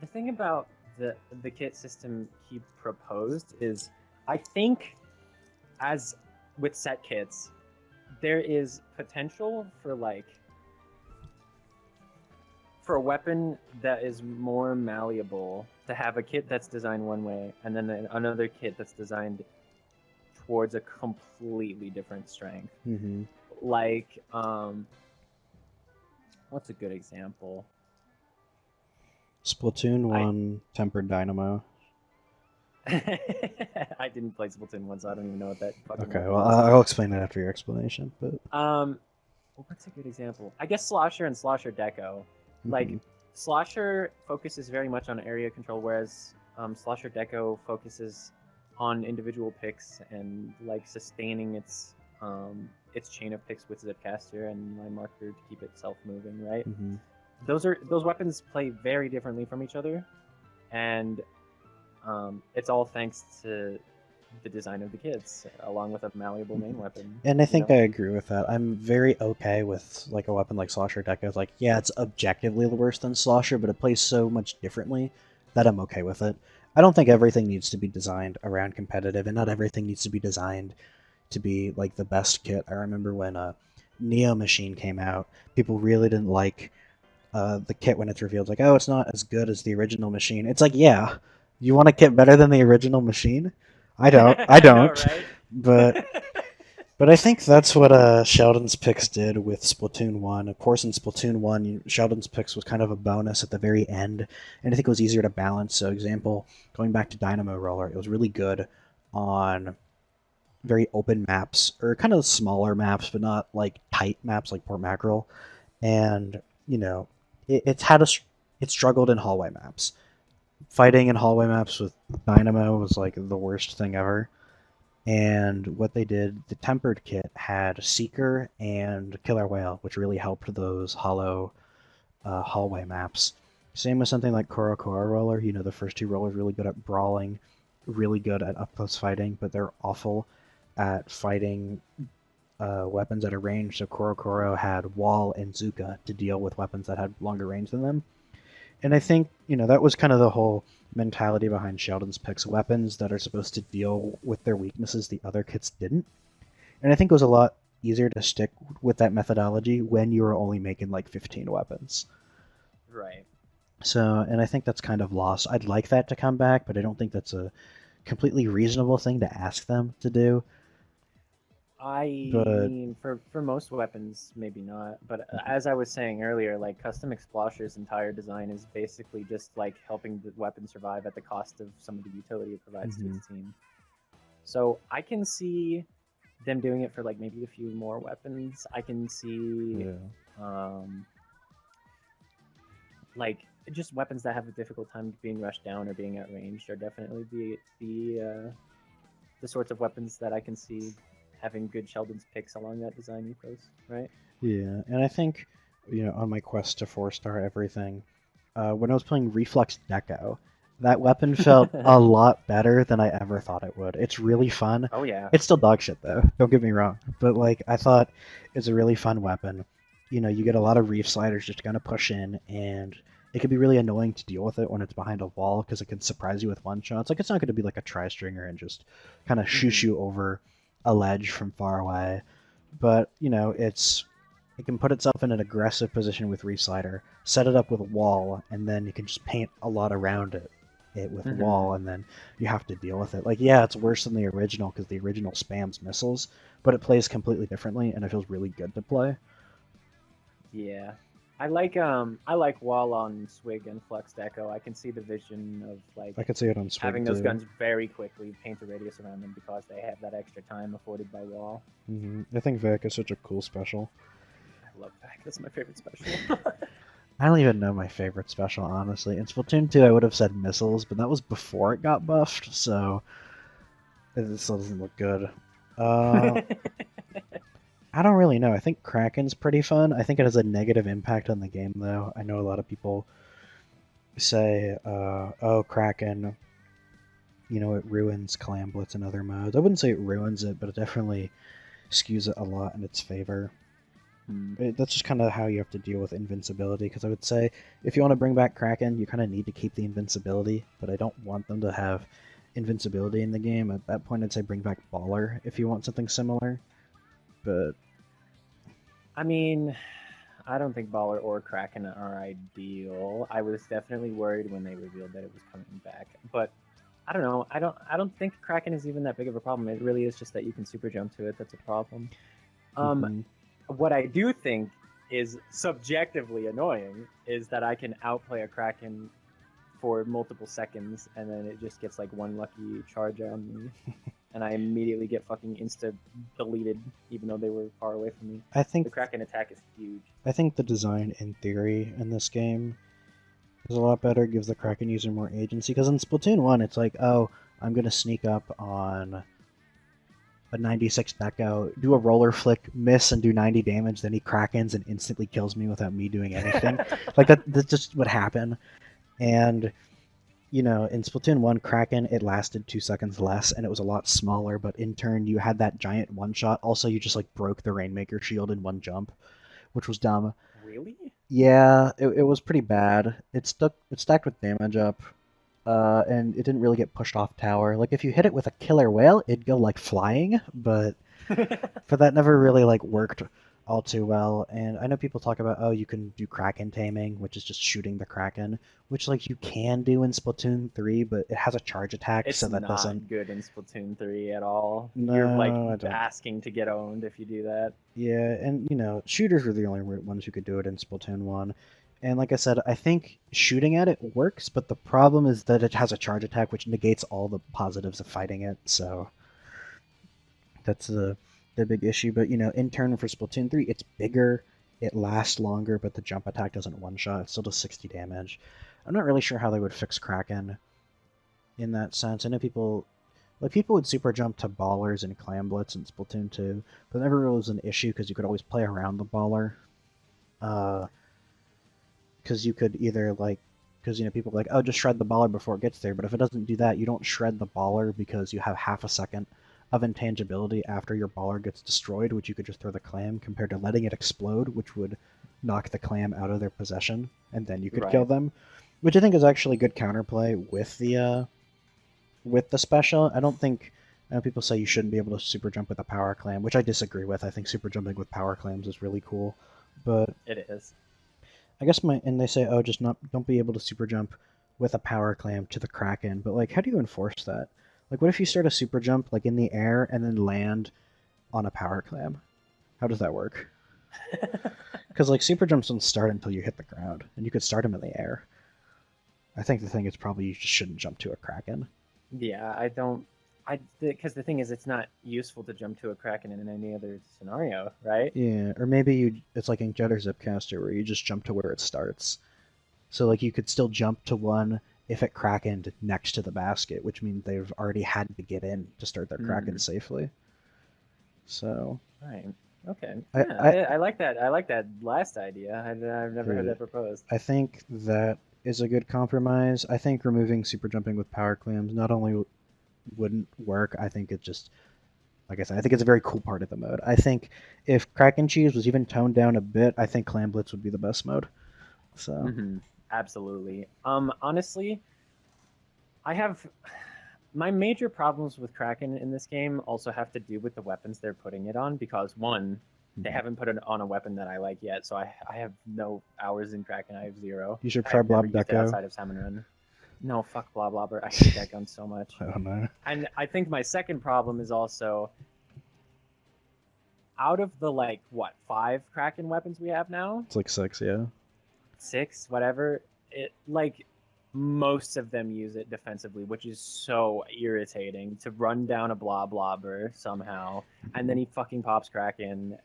the thing about the kit system he proposed is, I think, as with set kits, there is potential for for a weapon that is more malleable to have a kit that's designed one way and then another kit that's designed towards a completely different strength. mm-hmm. Like, what's a good example? Splatoon I 1 Tempered Dynamo. I didn't play Splatoon 1, so I don't even know what that fucking Okay, weapon well, is. I'll explain it after your explanation, but Um, what's a good example? I guess Slosher and Slosher Deco. Like, mhm. Slosher focuses very much on area control, whereas Slosher Deco focuses on individual picks and like sustaining its chain of picks with Zipcaster and Line Marker to keep itself moving. Right. Mhm. Those weapons play very differently from each other, and it's all thanks to the design of the kids, along with a malleable main weapon. And I You think know. I agree with that. I'm very okay with like a weapon like Slosher Deco. It's like, yeah, it's objectively worse than Slosher, but it plays so much differently that I'm okay with it. I don't think everything needs to be designed around competitive, and not everything needs to be designed to be like the best kit. I remember when Neo Machine came out, people really didn't like the kit when it's revealed. Like, oh, it's not as good as the original machine. It's like, yeah, you want a kit better than the original machine? I don't. I I know, don't. right? But I think that's what Sheldon's Picks did with Splatoon 1. Of course, in Splatoon 1, Sheldon's Picks was kind of a bonus at the very end, and I think it was easier to balance. So, example, going back to Dynamo Roller, it was really good on very open maps, or kind of smaller maps, but not like tight maps like Port Mackerel. And, it's had it struggled in hallway maps. Fighting in hallway maps with Dynamo was like the worst thing ever. And what they did, the tempered kit had Seeker and Killer Whale, which really helped those hollow hallway maps. Same with something like Koro Koro Roller. The first 2 rollers really good at brawling, really good at up close fighting, but they're awful at fighting weapons at a range. So Koro Koro had Wall and Zuka to deal with weapons that had longer range than them. And I think, that was kind of the whole mentality behind Sheldon's picks, weapons that are supposed to deal with their weaknesses the other kits didn't. And I think it was a lot easier to stick with that methodology when you were only making like 15 weapons. Right. So, and I think that's kind of lost. I'd like that to come back, but I don't think that's a completely reasonable thing to ask them to do. I But mean, for most weapons, maybe not. But as I was saying earlier, like custom Explosher's entire design is basically just like helping the weapon survive at the cost of some of the utility it provides to mhm, its team. So I can see them doing it for like maybe a few more weapons. I can see yeah. um, like just weapons that have a difficult time being rushed down or being outranged are definitely the sorts of weapons that I can see having good Sheldon's picks along that design ethos, right? Yeah, and I think, on my quest to 4-star everything, when I was playing Reflex Deco, that weapon felt a lot better than I ever thought it would. It's really fun. Oh yeah. It's still dog shit though, don't get me wrong. But like I thought it's a really fun weapon. You get a lot of reef sliders just gonna push in, and it can be really annoying to deal with it when it's behind a wall because it can surprise you with one shots. Like it's not gonna be like a tri stringer and just kind of shoosh Mm-hmm. you over a ledge from far away. But it can put itself in an aggressive position with Reef Slider, set it up with a wall, and then you can just paint a lot around it. it with Mm-hmm. wall, and then you have to deal with it. Like, yeah, it's worse than the original because the original spams missiles, but it plays completely differently, and it feels really good to play. Yeah. I like Wall on Swig and Flux Echo. I can see the vision of like I could see it on having Swig those too. guns very quickly paint a radius around them because they have that extra time afforded by Wall. I think Vic is such a cool special. I love that. That's my favorite special. I don't even know my favorite special, honestly. In Splatoon 2, I would have said missiles, but that was before it got buffed, so it still doesn't look good. Uh, I don't really know. I think Kraken's pretty fun. I think it has a negative impact on the game, though. I know a lot of people say, oh, Kraken, it ruins Clam Blitz and other modes. I wouldn't say it ruins it, but it definitely skews it a lot in its favor. That's just kind of how you have to deal with invincibility, because I would say if you want to bring back Kraken, you kind of need to keep the invincibility, but I don't want them to have invincibility in the game. At that point, I'd say bring back Baller if you want something similar, but I mean, I don't think Baller or Kraken are ideal. I was definitely worried when they revealed that it was coming back, but I don't know. I don't think Kraken is even that big of a problem. It really is just that you can super jump to it that's a problem. mhm. What I do think is subjectively annoying is that I can outplay a Kraken for multiple seconds and then it just gets like one lucky charge on me. And I immediately get fucking insta deleted, even though they were far away from me. I think The Kraken attack is huge. I think the design in theory in this game is a lot better. Gives the Kraken user more agency. Because in Splatoon 1, it's like, oh, I'm gonna sneak up on a 96 Deco, do a roller flick, miss, and do 90 damage. Then he Krakens and instantly kills me without me doing anything. Like that just would happen. And in Splatoon 1, Kraken, it lasted 2 seconds less, and it was a lot smaller, but in turn, you had that giant one-shot. Also, you just, like, broke the Rainmaker shield in one jump, which was dumb. Really? Yeah, it was pretty bad. It stacked with damage up, and it didn't really get pushed off tower. Like, if you hit it with a killer whale, it'd go, like, flying, but that never really, like, worked all too well. And I know people talk about, oh, you can do Kraken taming, which is just shooting the Kraken, which like you can do in Splatoon 3, but it has a charge attack, It's so that not doesn't. good in Splatoon 3 at all. You're like No, I don't. asking to get owned if you do that. Yeah, and shooters were the only ones who could do it in Splatoon 1. And like I said, I think shooting at it works, but the problem is that it has a charge attack, which negates all the positives of fighting it. So that's the big issue. But in turn for Splatoon 3, it's bigger, it lasts longer, but the jump attack doesn't one shot. It still does 60 damage. I'm not really sure how they would fix Kraken in that sense. I know people would super jump to ballers and clam blitz in Splatoon 2, but it never really was an issue because you could always play around the baller. Because you could either because people are like, oh, just shred the baller before it gets there. But if it doesn't do that, you don't shred the baller because you have half a second of intangibility after your baller gets destroyed, which you could just throw the clam, compared to letting it explode, which would knock the clam out of their possession, and then you could kill them, which I think is actually good counterplay with the special. I don't think people say you shouldn't be able to super jump with a power clam, which I disagree with. I think super jumping with power clams is really cool, but It is. I guess and they say, oh, just don't be able to super jump with a power clam to the Kraken, but like, how do you enforce that? Like, what if you start a super jump like in the air and then land on a power clam? How does that work? Because like super jumps don't start until you hit the ground, and you could start them in the air. I think the thing is probably you just shouldn't jump to a Kraken. Yeah, I don't. Because the thing is, it's not useful to jump to a Kraken in any other scenario, right? Yeah, or maybe it's like in Jet or Zipcaster where you just jump to where it starts. So like you could still jump to one if it Krakened next to the basket, which means they've already had to get in to start their Kraken safely. So. Right. Okay. Yeah, I like that. I like that last idea. I've never heard that proposed. I think that is a good compromise. I think removing super jumping with power clams not only wouldn't work, I think it just, like I said, I think it's a very cool part of the mode. I think if Kraken Cheese was even toned down a bit, I think Clam Blitz would be the best mode. So. Absolutely. Honestly, I have my major problems with Kraken in this game also have to do with the weapons they're putting it on, because one, they haven't put it on a weapon that I like yet, so I have no hours in Kraken. I have 0. You should try Blob Deco outside of Salmon Run. No, fuck blah blah blah. I hate that gun so much. I don't know. And I think my second problem is also out of the like what 5 Kraken weapons we have now, It's like 6, yeah. 6, whatever. It like most of them use it defensively, which is so irritating to run down a blobber somehow, and then he fucking pops Kraken,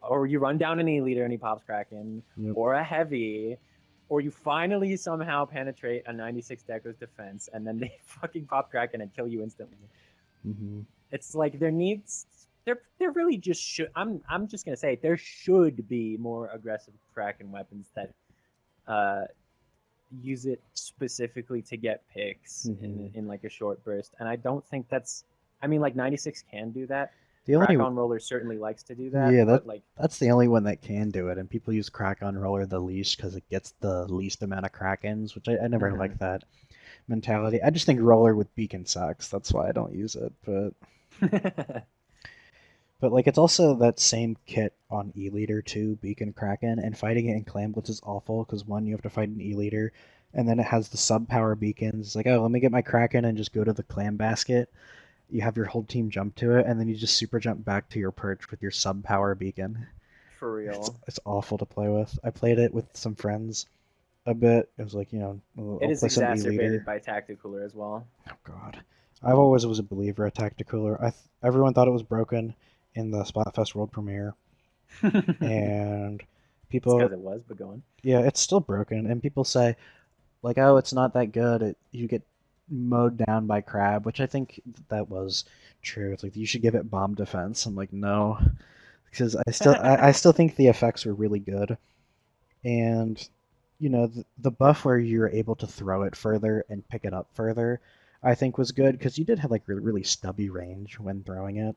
or you run down an E-liter and he pops Kraken, Yep. or a heavy, or you finally somehow penetrate a 96 Deco's defense, and then they fucking pop Kraken and kill you instantly. Mm-hmm. It's like there really just should. I'm just gonna say there should be more aggressive Kraken weapons that use it specifically to get picks in like a short burst, and I don't think that's. I mean, like 96 can do that. The only Crack on Roller certainly likes to do that. Yeah, but like that's the only one that can do it, and people use Crack on Roller the least because it gets the least amount of Krakens, which I never like that mentality. I just think Roller with Beacon sucks. That's why I don't use it. But like it's also that same kit on E-liter too, Beacon Kraken, and fighting it in Clan Blitz is awful because one, you have to fight an E-liter, and then it has the sub power beacons. It's like, oh, let me get my Kraken and just go to the clam basket. You have your whole team jump to it, and then you just super jump back to your perch with your sub power beacon. for real. It's awful to play with. I played it with some friends a bit. It was like, I'll It is play some exacerbated E-liter. by Tacticooler as well. Oh god, I've always was a believer of Tacticooler. Everyone thought it was broken in the Splatfest World Premiere, and people. Because it was, but go on. Yeah, it's still broken, and people say, like, oh, it's not that good. You get mowed down by Crab, which I think that was true. It's like you should give it bomb defense. I'm like, no, because I still think the effects were really good, and the buff where you're able to throw it further and pick it up further, I think was good because you did have like really stubby range when throwing it.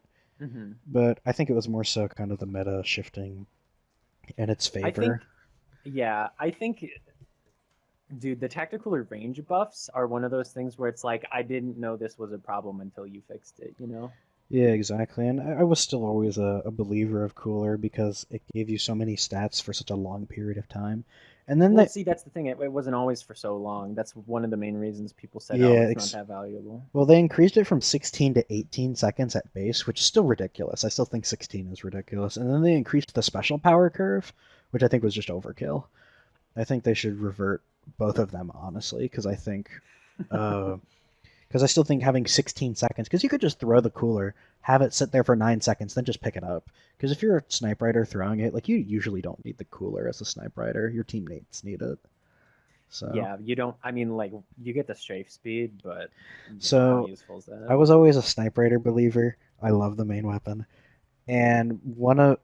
But I think it was more so kind of the meta shifting in its favor. I think dude, the Tacticooler range buffs are one of those things where it's like I didn't know this was a problem until you fixed it, Yeah, exactly. And I was still always a believer of Cooler because it gave you so many stats for such a long period of time. And then see, that's the thing. It wasn't always for so long. That's one of the main reasons people said, Yeah, "Oh, it's not that valuable." Well, they increased it from 16 to 18 seconds at base, which is still ridiculous. I still think 16 is ridiculous. And then they increased the special power curve, which I think was just overkill. I think they should revert both of them, honestly, because I think, because I still think having 16 seconds, because you could just throw the Cooler, have it sit there for 9 seconds, then just pick it up. Because if you're a snipe rider throwing it, like you usually don't need the Cooler as a snipe rider. Your teammates need it. So yeah, you don't. I mean, like you get the strafe speed, but so how useful is that? I was always a snipe rider believer. I love the main weapon, and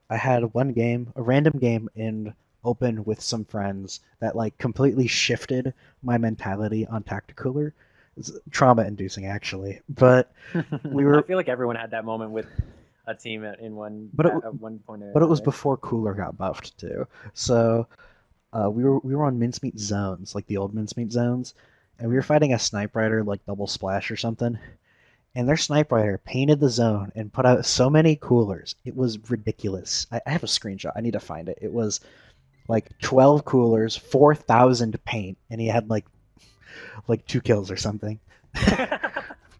I had one game, a random game in open with some friends that like completely shifted my mentality on Tacticooler. It's trauma inducing actually, but we were. I feel like everyone had that moment with a team at one point. But it was before Cooler got buffed too. So we were on mincemeat zones, like the old mincemeat zones, and we were fighting a snipe rider like double splash or something. And their snipe rider painted the zone and put out so many Coolers. It was ridiculous. I have a screenshot. I need to find it. It was like 12 Coolers, 4,000 paint, and he had like 2 kills or something.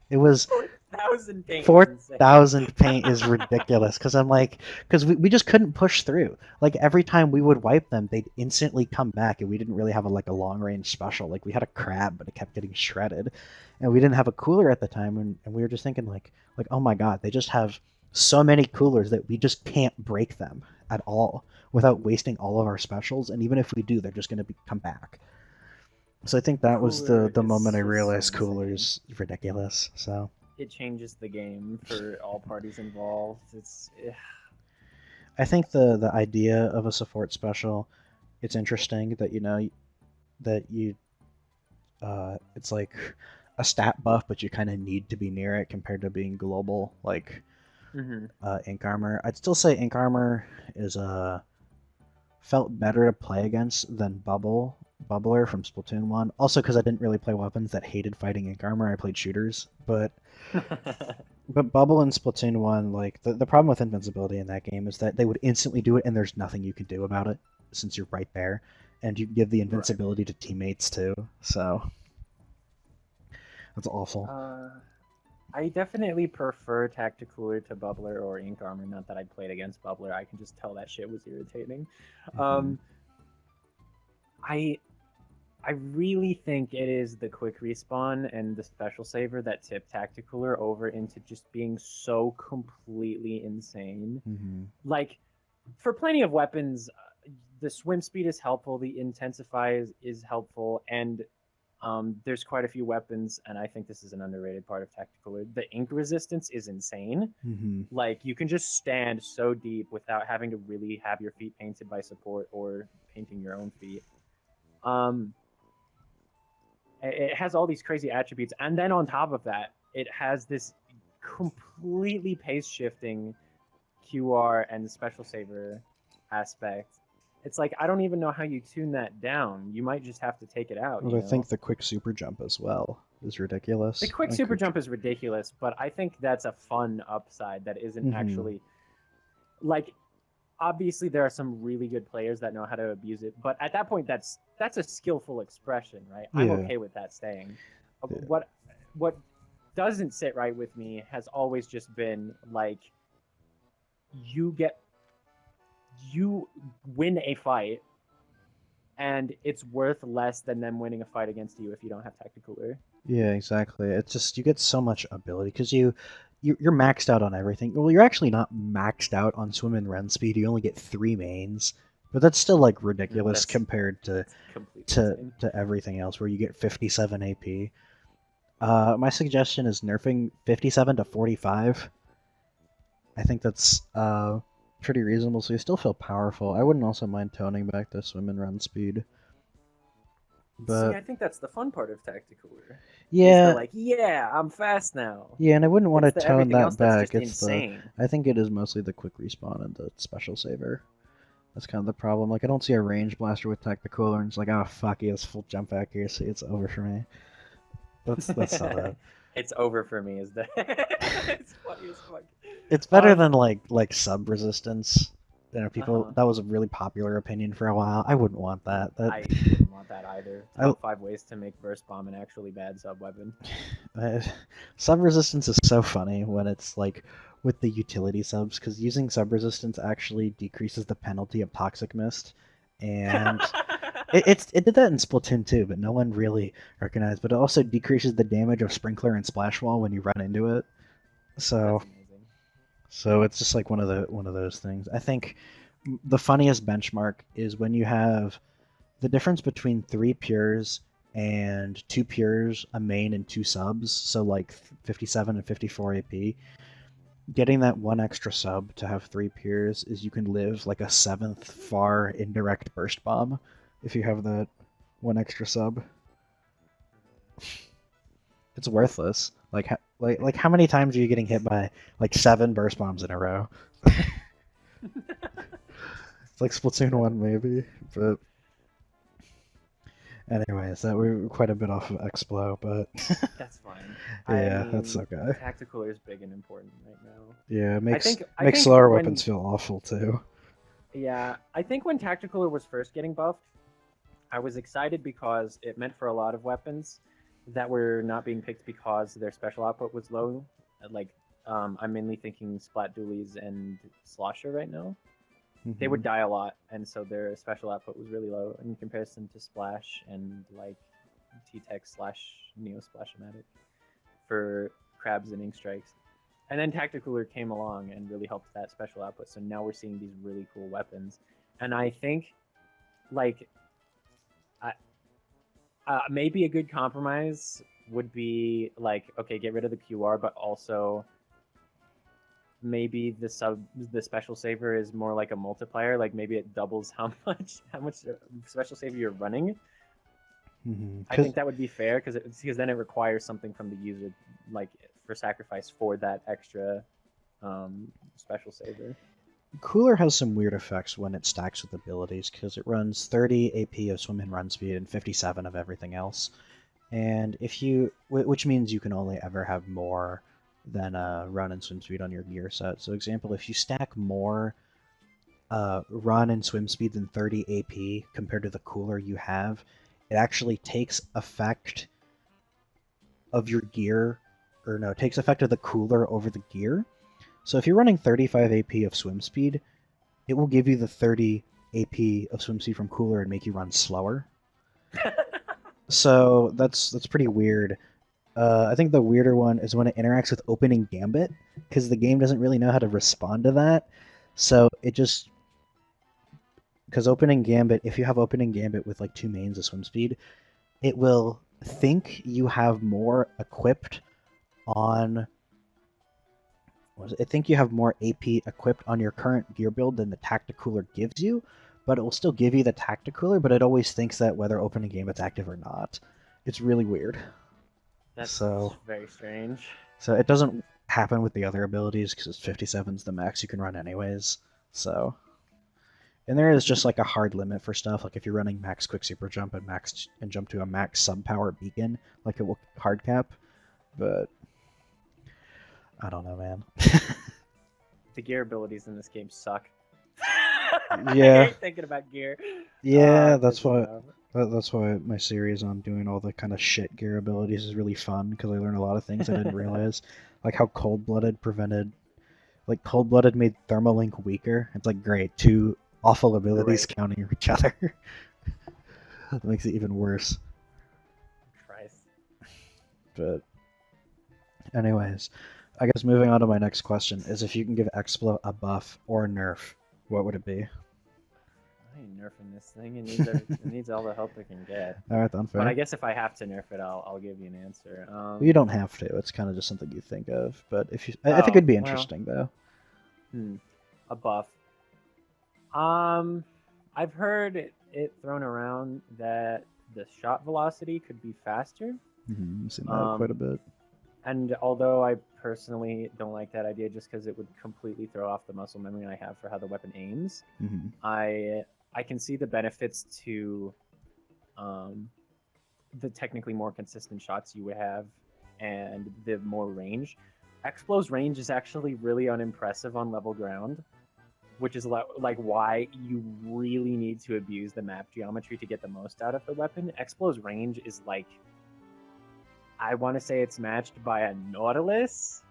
It was 4,000 paint. 4,000 paint is ridiculous because we just couldn't push through. Like every time we would wipe them, they'd instantly come back, and we didn't really have a long range special. Like we had a Crab, but it kept getting shredded, and we didn't have a Cooler at the time, and we were just thinking like oh my god, they just have so many Coolers that we just can't break them at all without wasting all of our specials, and even if we do, they're just going to come back. So I think that was the moment I realized Cooler's ridiculous. So it changes the game for all parties involved. I think the idea of a support special, it's interesting that it's like a stat buff, but you kind of need to be near it compared to being global like Ink Armor. I'd still say Ink Armor is felt better to play against than Bubbler from Splatoon 1. Also because I didn't really play weapons that hated fighting Ink Armor. I played shooters, but Bubble in Splatoon 1, like the problem with invincibility in that game is that they would instantly do it and there's nothing you can do about it since you're right there, and you give the invincibility to teammates too. So That's awful. I definitely prefer Tacticooler to Bubbler or Ink Armor. Not that I played against Bubbler. I can just tell that shit was irritating. Mhm. I I really think it is the quick respawn and the special saver that tip Tacticooler over into just being so completely insane. Mhm. Like, for plenty of weapons, the swim speed is helpful, the intensify is helpful, and there's quite a few weapons, and I think this is an underrated part of Tacticooler. The ink resistance is insane. Mhm. Like, you can just stand so deep without having to really have your feet painted by support or painting your own feet. Um, it has all these crazy attributes, and then on top of that, it has this completely pace shifting QR and special saver aspect. It's like I don't even know how you tune that down. You might just have to take it out, Well, you I think know. the quick super jump as well is The ridiculous. quick super jump is ridiculous, but I think that's a fun upside that isn't Mhm. actually like obviously there are some really good players that know how to abuse it, but at that point that's a skillful expression, right? I'm Yeah. okay with that staying. Yeah. What doesn't sit right with me has always just been like you get you win a fight and it's worth less than them winning a fight against you if you don't have Tacticooler. Yeah, exactly. It's just you get so much ability because you're maxed out on everything. Well, you're actually not maxed out on swim and run speed. You only get 3 mains, but that's still like ridiculous That's compared that's completely insane. to everything else, where you get 57 AP. My suggestion is nerfing 57 to 45. I think that's pretty reasonable, so you still feel powerful. I wouldn't also mind toning back the swim and run speed, See, but I think that's the fun part of Tacticooler. Is the yeah, like, yeah, I'm fast now. yeah, and I wouldn't want to It's the tone everything that else that's back. just It's the insane. I think it is mostly the quick respawn and the special saver. That's kind of the problem. Like I don't see a range blaster with tactical, and it's like, oh fuck, he has full jump accuracy. It's over for me. That's not it. It's over for me. Is that? It's funny as fuck. It's better Um. than like sub resistance. You know, Uh people huh. that was a really popular opinion for a while. I wouldn't want that. That I wouldn't want that either. I, Top 5 ways to make burst bomb an actually bad sub weapon. sub resistance is so funny when it's like with the utility subs because using sub resistance actually decreases the penalty of toxic mist, and it did that in Splatoon too, but no one really recognized. But it also decreases the damage of sprinkler and splash wall when you run into it. So That's amazing. it's just like one of those things. I think the funniest benchmark is when you have the difference between 3 pures and 2 pures, a main and 2 subs, so like 57 and 54 AP. Getting that one extra sub to have 3 pures is you can live like a 7th far indirect burst bomb if you have that one extra sub. It's worthless. Like how many times are you getting hit by like 7 burst bombs in a row? It's like Splatoon Yeah, 1 maybe, but anyways, that we were quite a bit off of Explo, but that's fine. I yeah, that's mean, okay. Tacticooler is big and important right now. Yeah, it I makes think I makes think slower when weapons feel awful too. yeah, I think when Tacticooler was first getting buffed, I was excited because it meant for a lot of weapons that were not being picked because their special output was low. Like, I'm mainly thinking Splat Dualies and Slosher right now. They Hmm. would die a lot, and so their special output was really low in comparison to Splash and like T-Tech slash Neo Splashmatic for crabs and ink strikes. And then Tacticooler came along and really helped that special output. So now we're seeing these really cool weapons. And I think like I, maybe a good compromise would be like, okay, get rid of the QR, but also maybe the special saver is more like a multiplier. Like maybe it doubles how much special saver you're running. I Because think that would be fair because then it requires something from the user, like for sacrifice for that extra special saver. Cooler has some weird effects when it stacks with abilities, because it runs 30 AP of swim and run speed and 57 of everything else. And if you, which means you can only ever have more than run and swim speed on your gear set. So, example, if you stack more run and swim speed than 30 AP compared to the cooler you have, it actually takes effect of your gear, or no, it takes effect of the cooler over the gear. So if you're running 35 AP of swim speed, it will give you the 30 AP of swim speed from cooler and make you run slower. So that's pretty weird. I think the weirder one is when it interacts with opening gambit, because the game doesn't really know how to respond to that. So it just, because opening gambit, if you have opening gambit with like 2 mains of swim speed, it will think you have more equipped on. I think you have more AP equipped on your current gear build than the Tacticooler gives you, but it will still give you the Tacticooler, but it always thinks that whether opening gambit's active or not. It's really weird. That's So very strange. So it doesn't happen with the other abilities because 57's the max you can run anyways. So, and there is just like a hard limit for stuff. Like if you're running max quick super jump and jump to a max sub power beacon, like it will hard cap. But I don't know, man. The gear abilities in this game suck. Yeah. I hate thinking about gear. Yeah, that's why. That's why my series on doing all the kind of shit gear abilities is really fun, because I learned a lot of things I didn't realize. Like how Cold-Blooded made Thermalink weaker. It's like, great, 2 awful abilities counting each other. That makes it even worse. Christ. But anyways, I guess moving on to my next question is, if you can give Explo a buff or a nerf, what would it be? I ain't nerfing this thing. It needs all the help it can get. Alright then, fair. But I guess if I have to nerf it, I'll give you an answer. You don't have to. It's kind of just something you think of. But if you, I think it'd be interesting though. A buff. I've heard it thrown around that the shot velocity could be faster. I've seen that quite a bit. And although I personally don't like that idea, just because it would completely throw off the muscle memory I have for how the weapon aims, I can see the benefits to the technically more consistent shots you would have and the more range. Explo's range is actually really unimpressive on level ground, which is like why you really need to abuse the map geometry to get the most out of the weapon. Explo's range is like, I want to say it's matched by a Nautilus.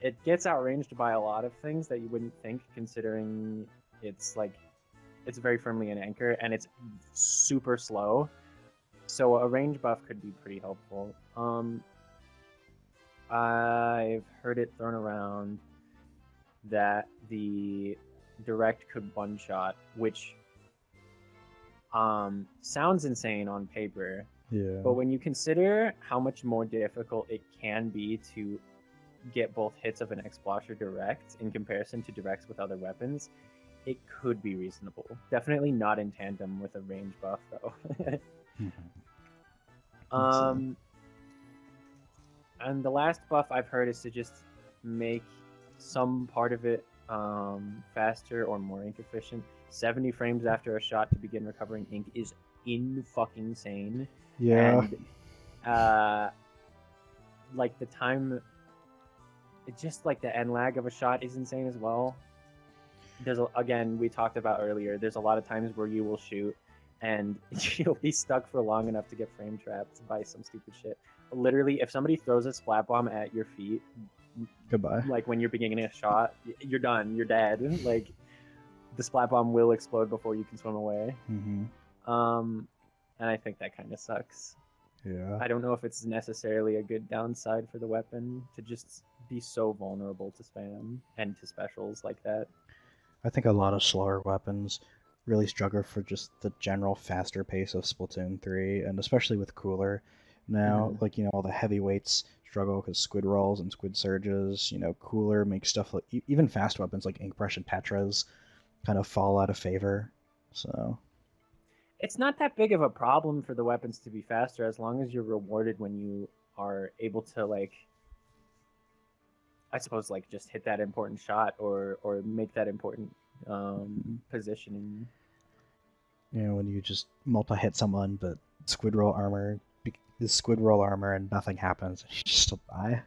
It gets outranged by a lot of things that you wouldn't think, considering it's very firmly an anchor and it's super slow. So a range buff could be pretty helpful. I've heard it thrown around that the direct could one-shot, which sounds insane on paper. Yeah. But when you consider how much more difficult it can be to get both hits of an Explosher direct in comparison to directs with other weapons, it could be reasonable. Definitely not in tandem with a range buff, though. And the last buff I've heard is to just make some part of it faster or more ink efficient. 70 frames after a shot to begin recovering ink is fucking insane. Yeah. And, like the time, it's just like the end lag of a shot is insane as well. Again, we talked about earlier, there's a lot of times where you will shoot and you'll be stuck for long enough to get frame trapped by some stupid shit. Literally, if somebody throws a splat bomb at your feet, goodbye. Like when you're beginning a shot, you're done. You're dead. Like the splat bomb will explode before you can swim away. And I think that kind of sucks. Yeah. I don't know if it's necessarily a good downside for the weapon to just be so vulnerable to spam and to specials like that. I think a lot of slower weapons really struggle for just the general faster pace of Splatoon 3, and especially with Cooler. Now, like, you know, all the heavyweights struggle because Squid Rolls and Squid Surges, you know, Cooler makes stuff like, even fast weapons like Ink Brush and Tetras kind of fall out of favor, so... It's not that big of a problem for the weapons to be faster as long as you're rewarded when you are able to, like, I suppose, like, just hit that important shot or make that important positioning. You know, when you just multi-hit someone, but Squid Roll armor is Squid Roll armor and nothing happens, and you just still die.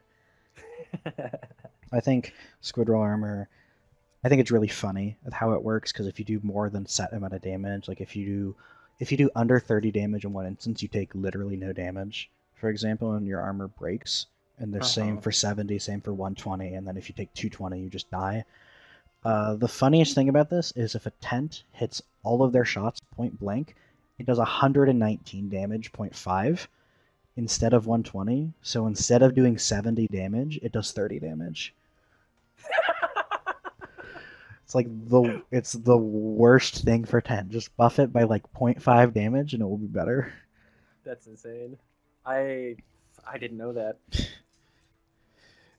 I think Squid Roll armor, I think it's really funny at how it works, because if you do more than set amount of damage, like if you do under 30 damage in one instance, you take literally no damage for example, and your armor breaks, and they're same for 70, same for 120, and then if you take 220, you just die. The funniest thing about this is if a tent hits all of their shots point blank, it does 119 damage, 0.5, instead of 120. So instead of doing 70 damage, it does 30 damage. It's the worst thing for tent. Just buff it by like 0.5 damage and it will be better. That's insane. I didn't know that.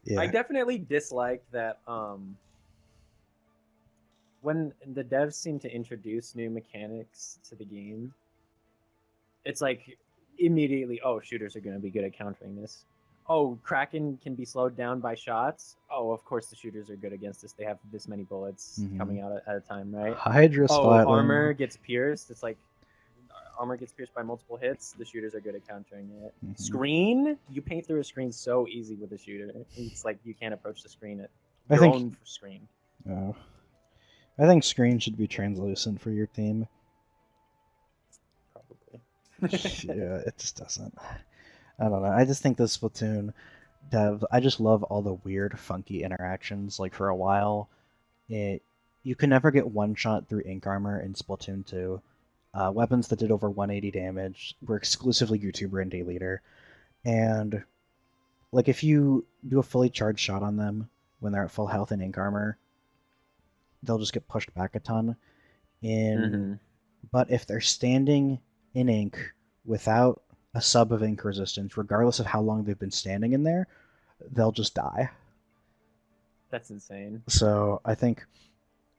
Yeah. I definitely dislike that when the devs seem to introduce new mechanics to the game, it's like immediately, oh, shooters are going to be good at countering this. Oh, Kraken can be slowed down by shots. Oh, of course the shooters are good against this. They have this many bullets coming out at a time, right? Hydra spotting. Armor gets pierced. It's like armor gets pierced by multiple hits. The shooters are good at countering it. Screen, you paint through a screen so easy with a shooter. It's like you can't approach the screen at your own screen. Oh. I think screen should be translucent for your team. Probably. Yeah, it just doesn't. I don't know. I just think the Splatoon dev, I just love all the weird, funky interactions. Like for a while, you could never get one shot through ink armor in Splatoon 2. Weapons that did over 180 damage were exclusively YouTuber and day leader. And like if you do a fully charged shot on them when they're at full health and ink armor, they'll just get pushed back a ton. But if they're standing in ink without a sub of ink resistance, regardless of how long they've been standing in there, they'll just die. That's insane. So I think,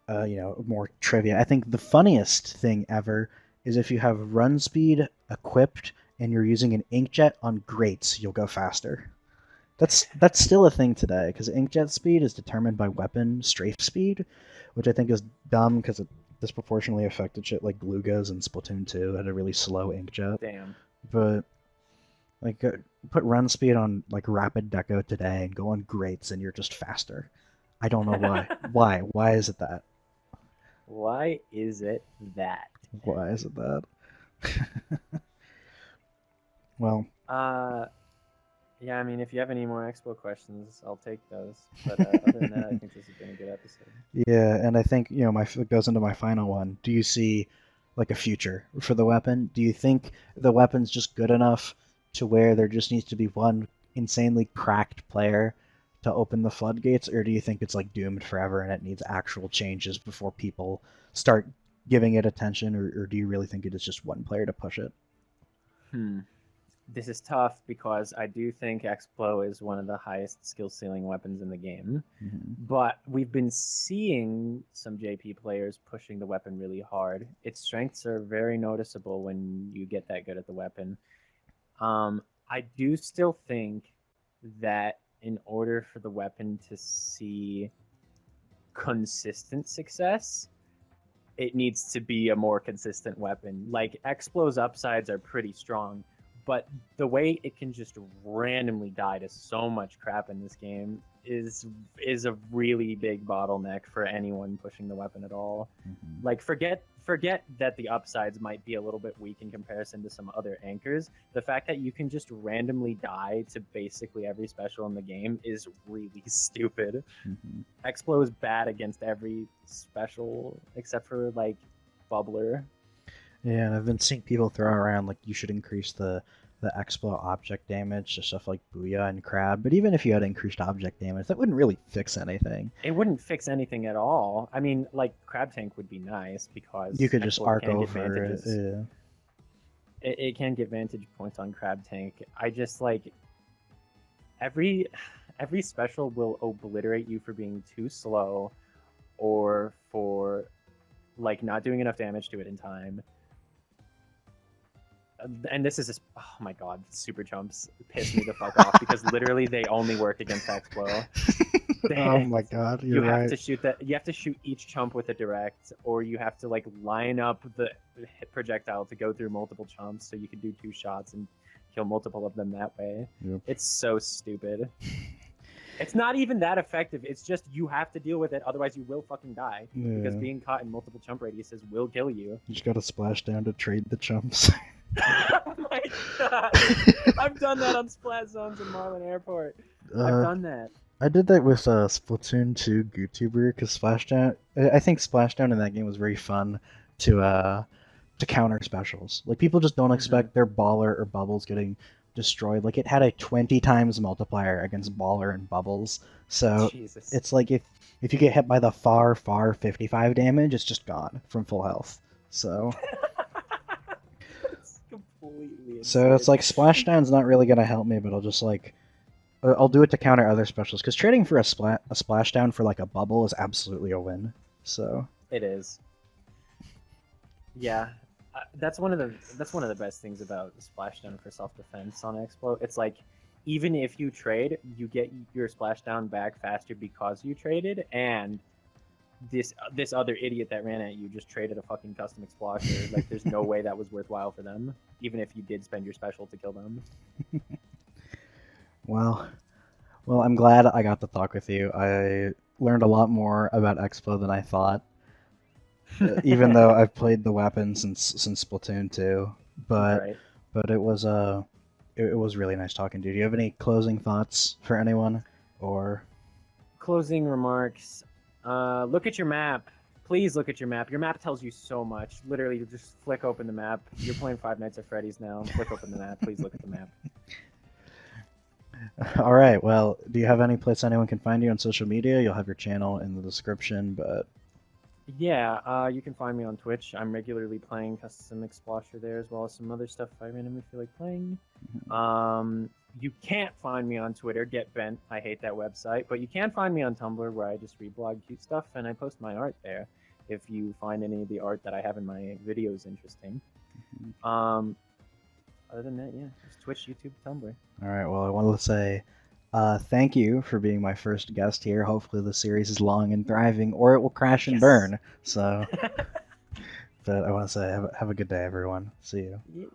more trivia. I think the funniest thing ever is if you have run speed equipped and you're using an inkjet on grates, you'll go faster. That's still a thing today, because inkjet speed is determined by weapon strafe speed, which I think is dumb because it disproportionately affected shit like Glugas and Splatoon 2 had a really slow inkjet. Damn. But like put run speed on like rapid deco today and go on grates and you're just faster. I don't know why. Why is it that? Why is it that? Why is it that? Well. Yeah, I mean, if you have any more Expo questions, I'll take those. But other than that, I think this has been a good episode. Yeah, and I think, it goes into my final one. Do you see, like, a future for the weapon? Do you think the weapon's just good enough to where there just needs to be one insanely cracked player to open the floodgates, or do you think it's, like, doomed forever and it needs actual changes before people start giving it attention, or do you really think it is just one player to push it? This is tough because I do think Explo is one of the highest skill ceiling weapons in the game. But we've been seeing some JP players pushing the weapon really hard. Its strengths are very noticeable when you get that good at the weapon. I do still think that in order for the weapon to see consistent success, it needs to be a more consistent weapon. Like, Explo's upsides are pretty strong, but the way it can just randomly die to so much crap in this game is a really big bottleneck for anyone pushing the weapon at all. Like, forget that the upsides might be a little bit weak in comparison to some other anchors. The fact that you can just randomly die to basically every special in the game is really stupid. Explo is bad against every special except for, like, Bubbler. Yeah, and I've been seeing people throw around, like, you should increase the Explo object damage to stuff like Booyah and Crab, but even if you had increased object damage, that wouldn't really fix anything. It wouldn't fix anything at all. I mean, like, Crab Tank would be nice because you could just arc over it. Yeah. It can get vantage points on Crab Tank. I just, like, every special will obliterate you for being too slow or for, like, not doing enough damage to it in time. And this is just, oh my god, super chumps piss me the fuck off because literally they only work against Explo. Oh my god, you have to shoot that. You have to shoot each chump with a direct, or you have to, like, line up the hit projectile to go through multiple chumps, so you can do 2 shots and kill multiple of them that way. Yep. It's so stupid. It's not even that effective. It's just you have to deal with it, otherwise you will fucking die. Yeah. Because being caught in multiple chump radiuses will kill you. You just gotta splash down to trade the chumps. Oh my god! I've done that on Splat Zones in Marlin Airport. I've uh, done that. I did that with Splatoon 2 YouTuber because Splashdown. I think Splashdown in that game was very fun to counter specials. Like people just don't Hmm. expect their baller or bubbles getting destroyed. Like it had a 20 times multiplier against baller and bubbles. So Jesus. it's like if you get hit by the far 55 damage, it's just gone from full health. So That's completely it's insane. like Splashdown's not really gonna help me, but I'll do it to counter other specials because trading for a splashdown for like a bubble is absolutely a win. So It is. Yeah, that's one of the best things about Splashdown for self defense on Explo. It's like even if you trade, you get your Splashdown back faster because you traded, and this other idiot that ran at you just traded a fucking custom Explosher. Like, there's no way that was worthwhile for them, even if you did spend your special to kill them. well, I'm glad I got to talk with you. I learned a lot more about Expo than I thought. Even though I've played the weapon since Splatoon 2, but Right. it was it was really nice talking to you. Do you have any closing thoughts for anyone or Closing remarks. Look at your map. Please look at your map. Your map tells you so much. Literally, you just flick open the map. You're playing Five Nights at Freddy's now. Flick open the map. Please look at the map. All right. Well, do you have any place anyone can find you on social media? You'll have your channel in the description, but Yeah, you can find me on Twitch. I'm regularly playing custom Explosher there, as well as some other stuff if I randomly feel like playing. You can't find me on Twitter. Get bent. I hate that website. But you can find me on Tumblr, where I just reblog cute stuff and I post my art there. If you find any of the art that I have in my videos interesting. Um, Other than that, yeah, just Twitch, YouTube, Tumblr. all right. Well, I wanted to say thank you for being my first guest here. Hopefully, the series is long and thriving, or it will crash and Yes. burn. So, but I want to say have a good day, everyone. See you. Yeah.